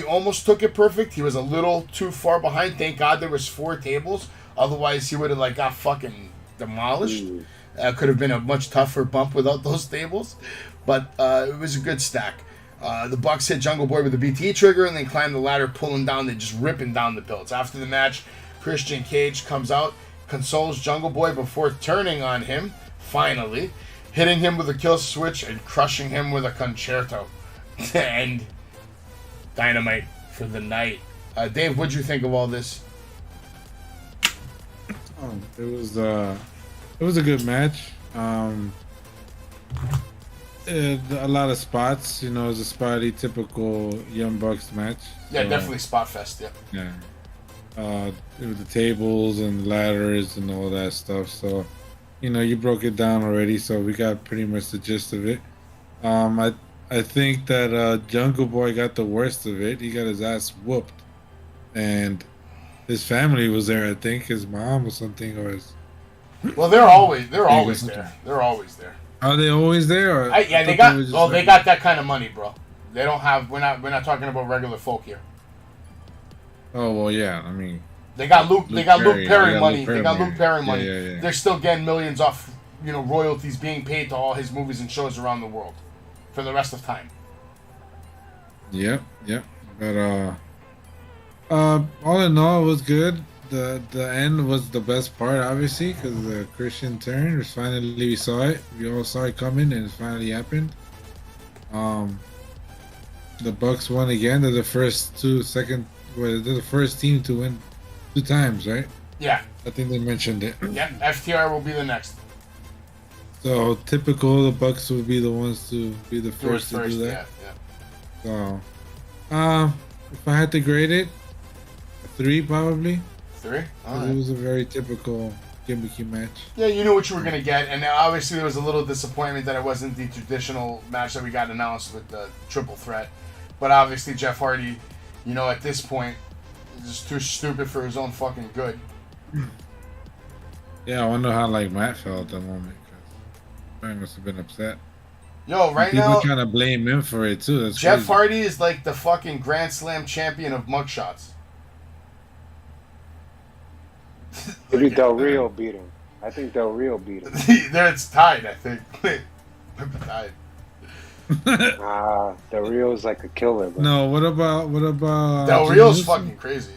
almost took it perfect. He was a little too far behind. Thank God there was 4 tables. Otherwise, he would have got fucking demolished. Could have been a much tougher bump without those stables, but it was a good stack. The Bucks hit Jungle Boy with the BT trigger and then climb the ladder, pulling down. They're just ripping down the belts. After the match, Christian Cage comes out, consoles Jungle Boy before turning on him, finally, hitting him with a kill switch and crushing him with a concerto. And Dynamite for the night. Dave, what'd you think of all this? It was a good match. A lot of spots. You know, it was a spotty, typical Young Bucks match. Yeah, So, definitely spot fest. Yeah. Yeah. With the tables and ladders and all that stuff. So, you know, you broke it down already. So we got pretty much the gist of it. I think that Jungle Boy got the worst of it. He got his ass whooped, and his family was there. I think his mom or something, or his. Well, they're always there. They're always there. Are they always there? Or Yeah, they got. Well, they got that kind of money, bro. They don't have. We're not talking about regular folk here. Oh well, yeah. I mean, they got Luke. They got Luke Perry money. Luke Perry They got Luke Perry Yeah, money. yeah. They're still getting millions off, royalties being paid to all his movies and shows around the world, for the rest of time. Yep. But all in all, it was good. The end was the best part, obviously, because the Christian turn was finally, we saw it. We all saw it coming, and it finally happened. The Bucks won again. They're the first they're the first team to win 2 times, right? Yeah. I think they mentioned it. Yeah. FTR will be the next. So typical, the Bucks will be the ones to be the first to do that. Yeah. So, if I had to grade it, a 3 probably. 3? All right. It was a very typical gimmicky match. Yeah, you knew what you were going to get, and obviously there was a little disappointment that it wasn't the traditional match that we got announced with the triple threat. But obviously Jeff Hardy, at this point, is just too stupid for his own fucking good. Yeah, I wonder how Matt felt at the moment. Cause he must have been upset. Yo, right People now, trying to blame him for it too. That's Jeff crazy. Hardy is like the fucking Grand Slam champion of mugshots. Maybe Del Rio beat him. I think Del Rio beat him. There, it's tied, I think. Tied. Del Rio's like a killer. Bro. No, what about Del Jimmy Rio's Uso? fucking crazy.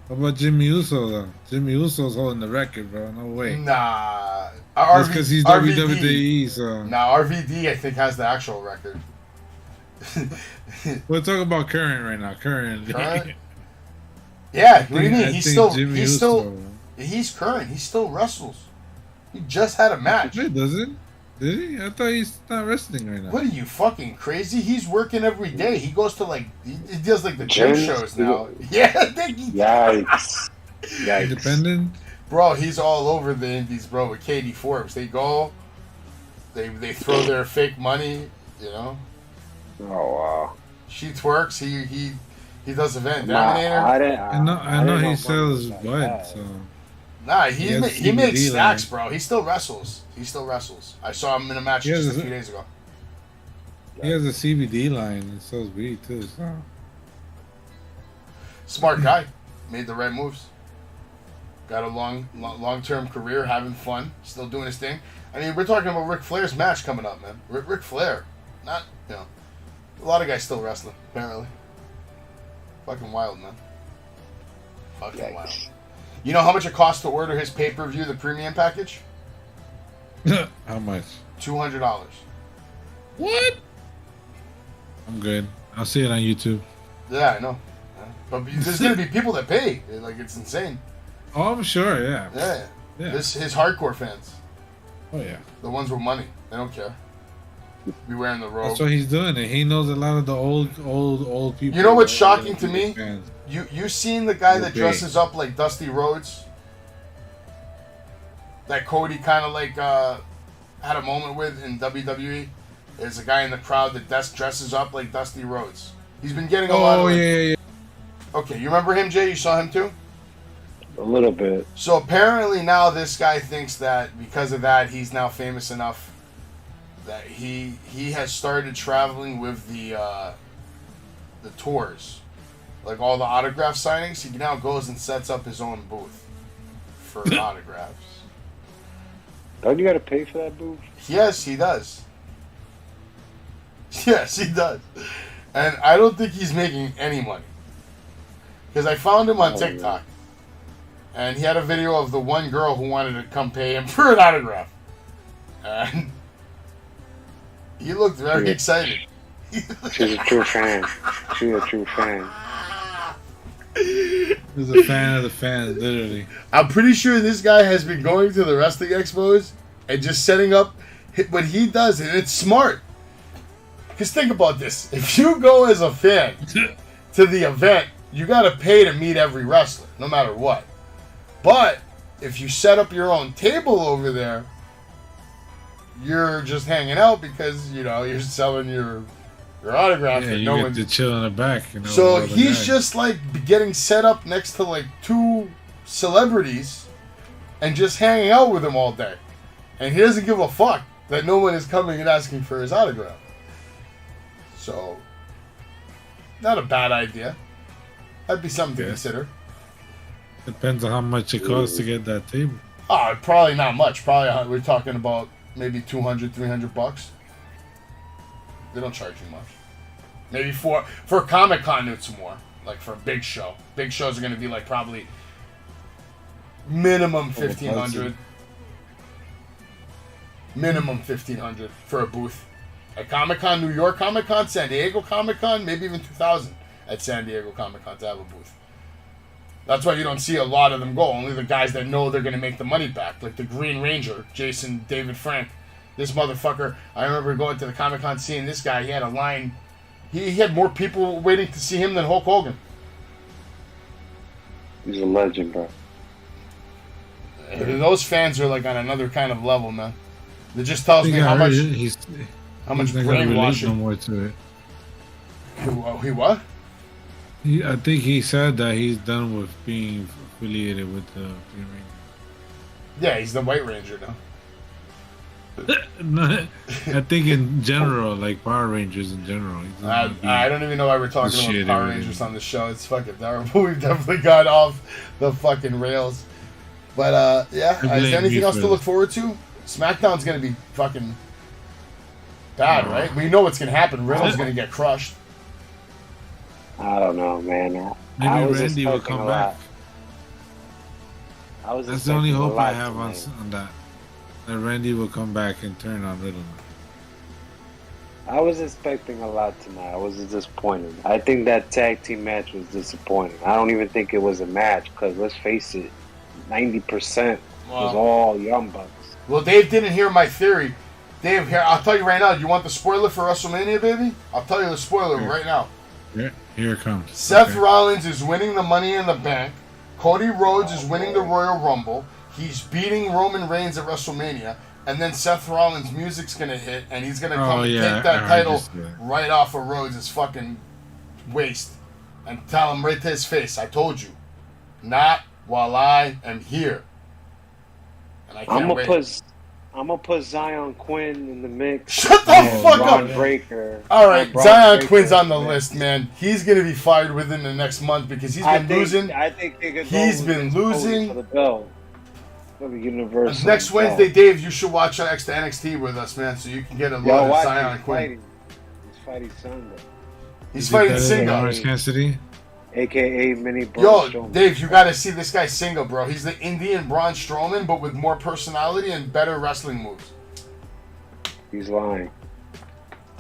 What about Jimmy Uso though? Jimmy Uso's holding the record, bro. No way. Nah. That's because he's RVD. WWE, so. Nah, RVD I think has the actual record. We're talking about current right now. Current. Yeah, what do you mean? I He's think still Jimmy he's current. He still wrestles. He just had a match. Wait, doesn't? Did he? I thought he's not wrestling right now. What are you fucking crazy? He's working every day. He goes to he does the gym shows now. Yeah, Yikes. Independent? Bro, he's all over the indies, bro. With Katie Forbes, they go, they throw their fake money, Oh wow. She twerks. He does event Nah, Dominator. I know he sells bud, so. Nah, He he has makes CBD stacks, line. bro. He still wrestles. I saw him in a match just a few days ago. He has a CBD line and sells weed too, so. Smart guy, made the right moves. Got a long-term career, having fun, still doing his thing. I mean, we're talking about Ric Flair's match coming up, man. Ric Flair, not a lot of guys still wrestling apparently. Fucking wild, man. Fucking wild. You know how much it costs to order his pay-per-view, the premium package? How much? $200. What? I'm good. I'll see it on YouTube. Yeah, I know. Yeah. But there's gonna be people that pay. It's insane. Oh, I'm sure. Yeah. Yeah. His hardcore fans. Oh yeah. The ones with money. They don't care. Be wearing the robe. That's why he's doing it. He knows a lot of the old people. You know what's shocking to me? Fans. You seen the guy that dresses up like Dusty Rhodes? That Cody kind of had a moment with in WWE. There's a guy in the crowd that dresses up like Dusty Rhodes. He's been getting a lot of. Oh yeah. Okay, you remember him, Jay? You saw him too? A little bit. So apparently now this guy thinks that because of that he's now famous enough that he has started traveling with the tours, like all the autograph signings. He now goes and sets up his own booth for autographs. Don't you got to pay for that booth? Yes, he does. Yes, he does. And I don't think he's making any money. Because I found him on TikTok. And he had a video of the one girl who wanted to come pay him for an autograph. And he looked very excited. She's a true fan. She's a true fan. He's a fan of the fans, literally. I'm pretty sure this guy has been going to the wrestling expos and just setting up what he does, and it's smart. Because think about this. If you go as a fan to the event, you got to pay to meet every wrestler, no matter what. But if you set up your own table over there, you're just hanging out because, you know, you're selling your autograph. Yeah, and you no get one... to chill in the back. You know, So with all the he's guys. just like getting set up next to like two celebrities and just hanging out with them all day. And he doesn't give a fuck that no one is coming and asking for his autograph. So, not a bad idea. That'd be something to consider. Depends on how much it costs to get that table. Oh, probably not much. Probably we're talking about maybe $200-$300. They don't charge you much. Maybe for Comic-Con it's more. Like for a big show. Big shows are going to be like probably minimum $1,500. Minimum $1,500 for a booth. At Comic-Con, New York Comic-Con, San Diego Comic-Con, maybe even $2,000 at San Diego Comic-Con to have a booth. That's why you don't see a lot of them go. Only the guys that know they're going to make the money back. Like the Green Ranger, Jason David Frank. This motherfucker, I remember going to the Comic-Con seeing this guy. He had a line. He had more people waiting to see him than Hulk Hogan. He's a legend, bro. Those fans are like on another kind of level, man. It just tells me how much brainwashing. No more to it. He what? I think he said that he's done with being affiliated with the Green Ranger. Yeah, he's the White Ranger now. I think in general, like Power Rangers in general. I don't even know why we're talking about Power Rangers on the show. It's fucking terrible. We've definitely got off the fucking rails. But yeah, is there anything else to look forward to? SmackDown's gonna be fucking bad, right? We know what's gonna happen. Riddle's gonna get crushed. I don't know, man. Maybe Randy will come back. That's the only hope I have on that. That Randy will come back and turn on Riddle. I was expecting a lot tonight. I was disappointed. I think that tag team match was disappointing. I don't even think it was a match because let's face it, 90% was all Young Bucks. Well, Dave didn't hear my theory. Dave, here, I'll tell you right now. You want the spoiler for WrestleMania, baby? I'll tell you the spoiler right now. Here it comes. Seth Rollins is winning the Money in the Bank. Cody Rhodes is winning the Royal Rumble. He's beating Roman Reigns at WrestleMania. And then Seth Rollins' music's going to hit, and he's going to come and take that title right off of Rhodes' fucking waist. And tell him right to his face, I told you. Not while I am here. And I can't wait. I'm gonna put Zion Quinn in the mix. Shut the fuck up! Breaker. All right, Zion Quinn's on the list, man. He's gonna be fired within the next month because he's been losing. I think he's been losing for the belt. For the Universal. Next Wednesday, Dave, you should watch NXT with us, man, so you can get a look at Zion Quinn. He's fighting Sunday. He's fighting Singo. Orange Cassidy. AKA Mini Braun Yo, Dave, you gotta see this guy Singo, bro. He's the Indian Braun Strowman, but with more personality and better wrestling moves. He's lying.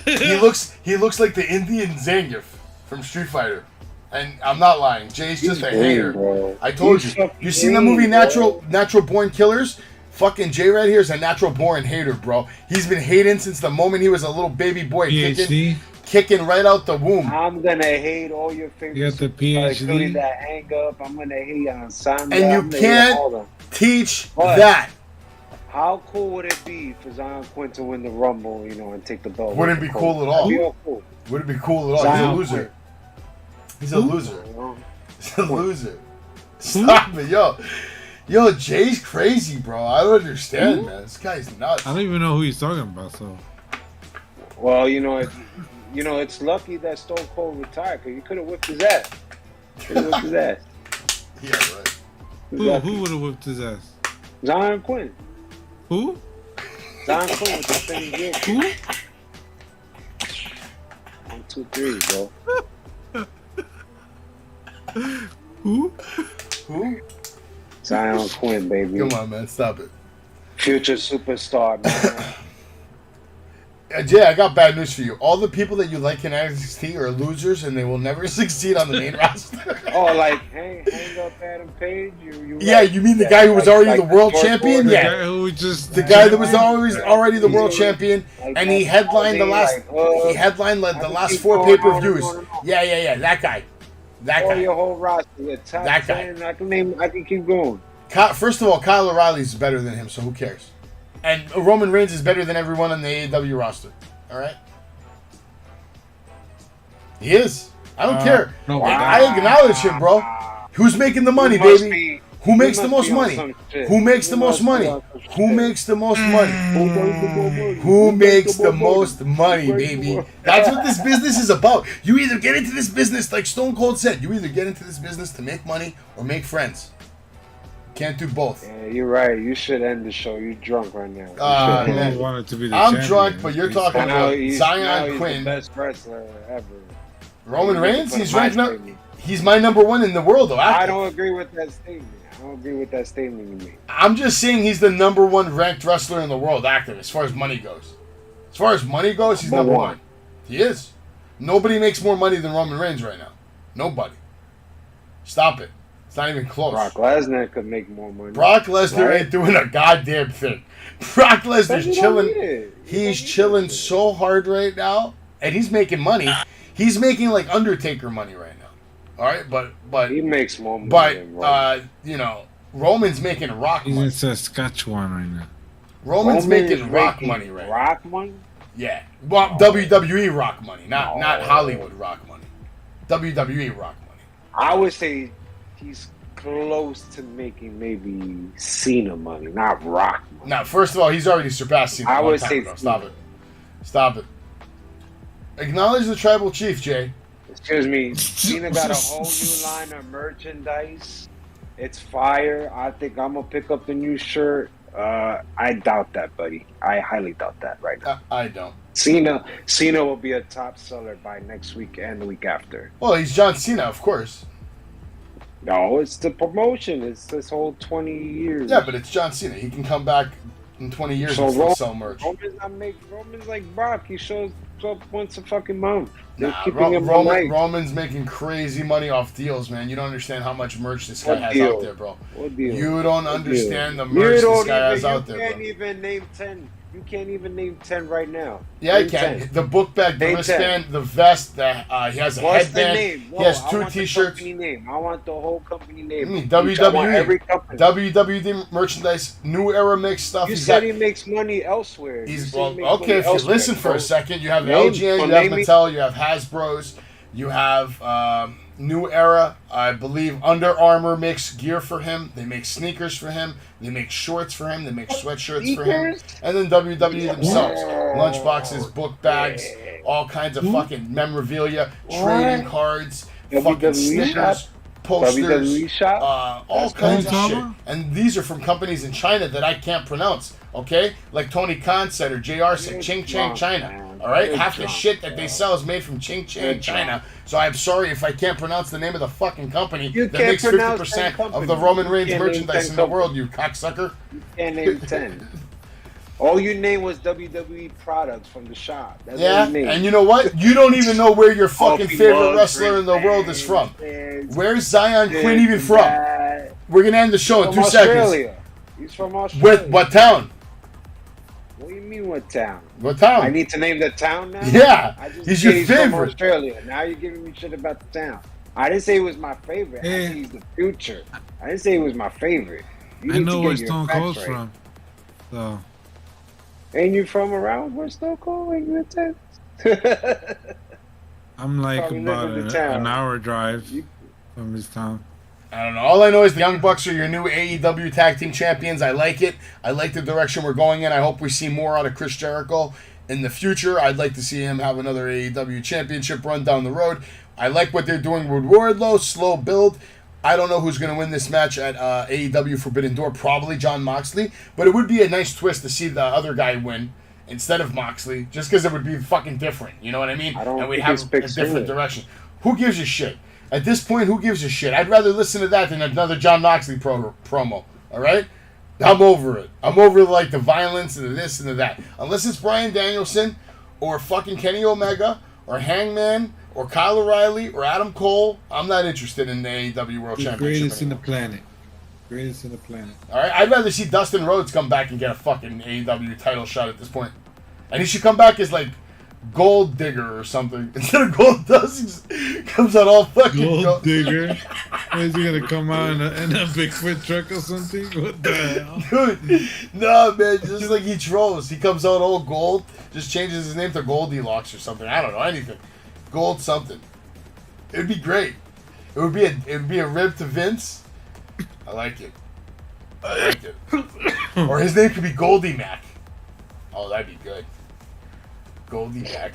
He looks like the Indian Zangief from Street Fighter. And I'm not lying. Jay's just a hater. Bro. I told you. You seen the movie Natural Born Killers? Fucking Jay right here is a natural born hater, bro. He's been hating since the moment he was a little baby boy, kicking right out the womb. I'm gonna hate all your favorites. You got the PhD. Including that hang up. I'm gonna hate on Sandra. And you can't teach that. How cool would it be for Zion Quinn to win the Rumble, you know, and take the belt? Wouldn't be cool at all. Cool. Wouldn't be cool at all. He's a loser. He's a loser. He's a loser. Stop it, yo. Yo, Jay's crazy, bro. I don't understand, man. This guy's nuts. I don't even know who he's talking about, so. Well, it's lucky that Stone Cold retired because you could have whipped his ass. Yeah, right. Who would have whipped his ass? Zion Quinn. Who? Zion Quinn with the spinning gear. Who? 1, 2, 3, bro. Who? Zion Quinn, baby. Come on, man. Stop it. Future superstar, man. Jay, I got bad news for you. All the people that you like in NXT are losers, and they will never succeed on the main roster. Oh, like hang up Adam Page. You Yeah, right. you mean the guy who was already the world champion? The Yeah. guy who just The guy that was already the world champion, Like and he headlined the last. He headlined the last 4 pay-per-views. Yeah. That guy. That All guy. your whole roster, your top That guy. 10. I can keep going. First of all, Kyle O'Reilly's better than him, so who cares? And Roman Reigns is better than everyone on the AEW roster. All right. He is. I don't care. No, I acknowledge him, bro. Who's making the money, baby? Who makes the most money? Who makes the most money? Who makes the most money? Who makes the most money, baby? That's what this business is about. You either get into this business, like Stone Cold said, you either get into this business to make money or make friends. Can't do both. Yeah, you're right. You should end the show. You're drunk right now. I Man. wanted to be the I'm champion. drunk, but you're talking And now about he's Zion the Quinn. best wrestler ever. Roman Reigns, Put he's my ranked up. statement. He's my number 1 in the world, though. I don't agree with that statement. You made. I'm just saying he's the number 1 ranked wrestler in the world active as far as money goes. As far as money goes, he's number 1. He is. Nobody makes more money than Roman Reigns right now. Nobody. Stop it. It's not even close. Brock Lesnar could make more money. Brock Lesnar Right? ain't doing a goddamn thing. Brock Lesnar's He don't chilling. need it. He He's don't need chilling it. so hard right now, and he's making money. He's making like Undertaker money right now. All right, but He makes more money than Roman. Roman's making rock He's money. in Saskatchewan right now. Roman's making is rock making money right now. Rock money? Yeah, well, WWE rock money, not No. Hollywood rock money. WWE rock money. I would say he's close to making maybe Cena money, not Rock money. Now, first of all, he's already surpassed Cena. I a long would time say ago. Stop it. Acknowledge the tribal chief, Jay. Excuse me. Cena got a whole new line of merchandise. It's fire. I think I'm gonna pick up the new shirt. I doubt that, buddy. I highly doubt that right now. I don't. Cena will be a top seller by next week and the week after. Well, he's John Cena, of course. No, it's the promotion. It's this whole 20 years. Yeah, but it's John Cena. He can come back in 20 years So and still Roman- sell merch. Roman's like Brock. He shows up once a fucking month. They're Nah, keeping him alive. Roman's making crazy money off deals, man. You don't understand how much merch this guy What has deal? out there, bro. What deal? You don't What understand deal? the merch this guy has You out there, can't bro. even name 10. You can't even name 10 right now. Yeah, I Name can. 10. The book bag, the Name wristband, the vest, he has a What's the headband. name? He has I 2 want the T-shirts. company name. I want the whole company name. Mm, I want WWE. every company. WWE merchandise, new era mix stuff. You He's said got. he makes money elsewhere. You He's said he well, makes money okay. If you elsewhere, listen for bro. a second, you have Name- LGN, so you have name me- Mattel, you have Hasbro's, you have New Era. I believe Under Armour makes gear for him. They make sneakers for him. They make shorts for him. They make sweatshirts for him. Sneakers? And then WWE themselves, Yeah. lunchboxes, book bags, Yeah. all kinds of fucking memorabilia, trading What? cards, WWE fucking stickers, shop? posters. WWE shop? All That's kinds of crazy. shit. And these are from companies in China that I can't pronounce, okay? Like Tony Khan said or JR said, You're Ching Chang, drunk, China. man. All right? You're Half the drunk, shit that bro. they sell is made from Ching Chang, You're China. drunk. So I'm sorry if I can't pronounce the name of the fucking company You that can't makes pronounce 50% 10 of the Roman Reigns You can't name merchandise 10 in the world, you cocksucker. Can't name 10. All you name was WWE products from the shop. That's Yeah? all you named. And you know what? You don't even know where your fucking Coffee favorite mugs, wrestler in the world is from. wristbands, Where's Zion this Quinn even and from? that. We're going to end the show in From 2 seconds. Australia. He's from Australia. With what town? What do you mean what town? What town? I need to name the town now? Yeah, I just he's said your from favorite. Australia. Now you're giving me shit about the town. I didn't say he was my favorite. I Yeah. said he's the future. I didn't say he was my favorite. You I need to know get where your Stone facts Cold's right. from. So Ain't you from around where Stone Cold? Where you attend? I'm like Probably about live in the town. an hour drive You- from his town. I don't know. All I know is the Young Bucks are your new AEW Tag Team Champions. I like it. I like the direction we're going in. I hope we see more out of Chris Jericho in the future. I'd like to see him have another AEW Championship run down the road. I like what they're doing with Wardlow. Slow build. I don't know who's going to win this match at AEW Forbidden Door. Probably Jon Moxley. But it would be a nice twist to see the other guy win instead of Moxley. Just because it would be fucking different. You know what I mean? And we have a different direction. Who gives a shit? At this point, who gives a shit? I'd rather listen to that than another Jon Moxley promo. All right? I'm over it. I'm over like the violence and the this and the that. Unless it's Bryan Danielson or fucking Kenny Omega or Hangman or Kyle O'Reilly or Adam Cole, I'm not interested in the AEW World Championship. Greatest in the planet. Greatest in the planet. All right? I'd rather see Dustin Rhodes come back and get a fucking AEW title shot at this point. And he should come back as like Gold Digger or something. Instead of Gold Dust, he comes out all fucking Gold Digger. Is he gonna come out in a Bigfoot truck or something? What the hell? Dude, no, man. Just like he trolls. He comes out all gold, just changes his name to Goldilocks or something. I don't know, anything. Gold something. It would be great. It would be a rib to Vince. I like it. I like it. Or his name could be Goldie Mac. Oh, that'd be good. Goldie Mac.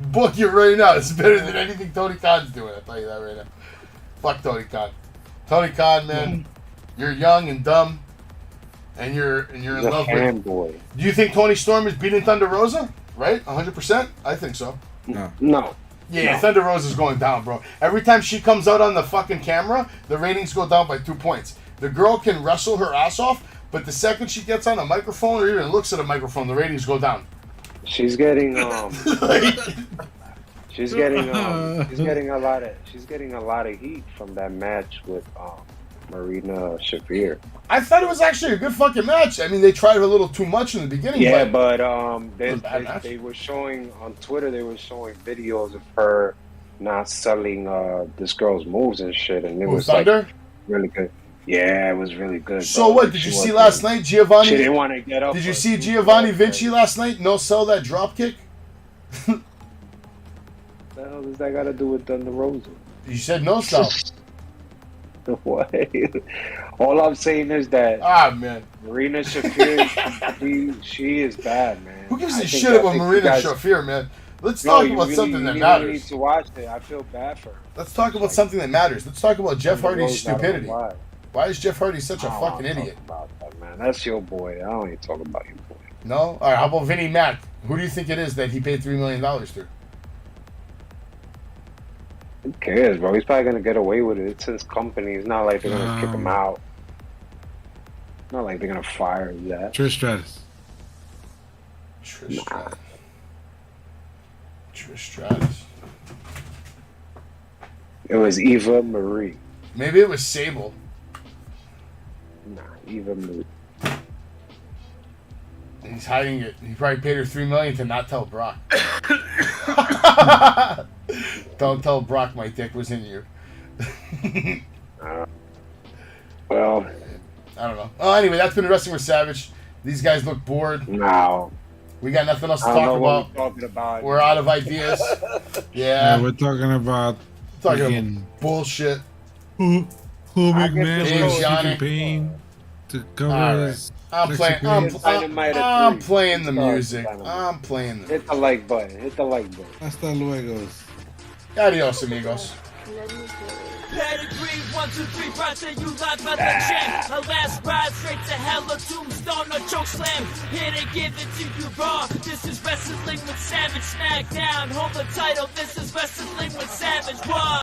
Book it right now. It's better than anything Tony Khan's doing. I'll tell you that right now. Fuck Tony Khan. Tony Khan, man, you're young and dumb, and you're in love with. Boy. Do you think Tony Storm is beating Thunder Rosa? Right, 100%. I think so. No. Yeah, Thunder Rosa's going down, bro. Every time she comes out on the fucking camera, the ratings go down by 2 points. The girl can wrestle her ass off, but the second she gets on a microphone or even looks at a microphone, the ratings go down. She's getting she's getting a lot of heat from that match with Marina Shafir. I thought it was actually a good fucking match. I mean, they tried a little too much in the beginning. Yeah, but they were showing on Twitter. They were showing videos of her not selling this girl's moves and shit, and it was Thunder? like really good. Yeah, it was really good. So what? Did you see last night, Giovanni? She didn't want to get up. Did you see Giovanni Vinci last night? No sell that drop kick. What the hell does that got to do with Thunder Rosa? You said no sell. What? All I'm saying is that man, Marina Shafir, she is bad, man. Who gives a shit about Marina Shafir, man? Let's talk about something that matters. You need to watch it. I feel bad for her. Let's talk about something that matters. Let's talk about Jeff Hardy's stupidity. Why is Jeff Hardy such a fucking idiot? About that, man. That's your boy. I don't even talk about your boy. No? All right, how about Vinnie Mac? Who do you think it is that he paid $3 million to? Who cares, bro? He's probably going to get away with it. It's his company. It's not like they're going to kick him out. It's not like they're going to fire that. Trish Stratus. Trish Stratus. It was Eva Marie. Maybe it was Sable. Nah, Eva Marie. He's hiding it. He probably paid her $3 million to not tell Brock. Don't tell Brock my dick was in you. Well, I don't know. Oh, anyway, that's been Wrestling with Savage. These guys look bored. No. We got nothing else to talk about. We're out of ideas. Yeah. We're talking about bullshit. Who McMahon was campaign to cover his. I'm playing the music. I'm playing the music. Hit the like button. Hasta luego. Adios, amigos. Pedigree, 1, 2, 3, project you live by the champ. A last ride straight to hell, a tombstone, a choke slam. Here to give it to you raw. This is Wrestling with Savage. Smackdown, hold the title. This is Wrestling with Savage. Raw.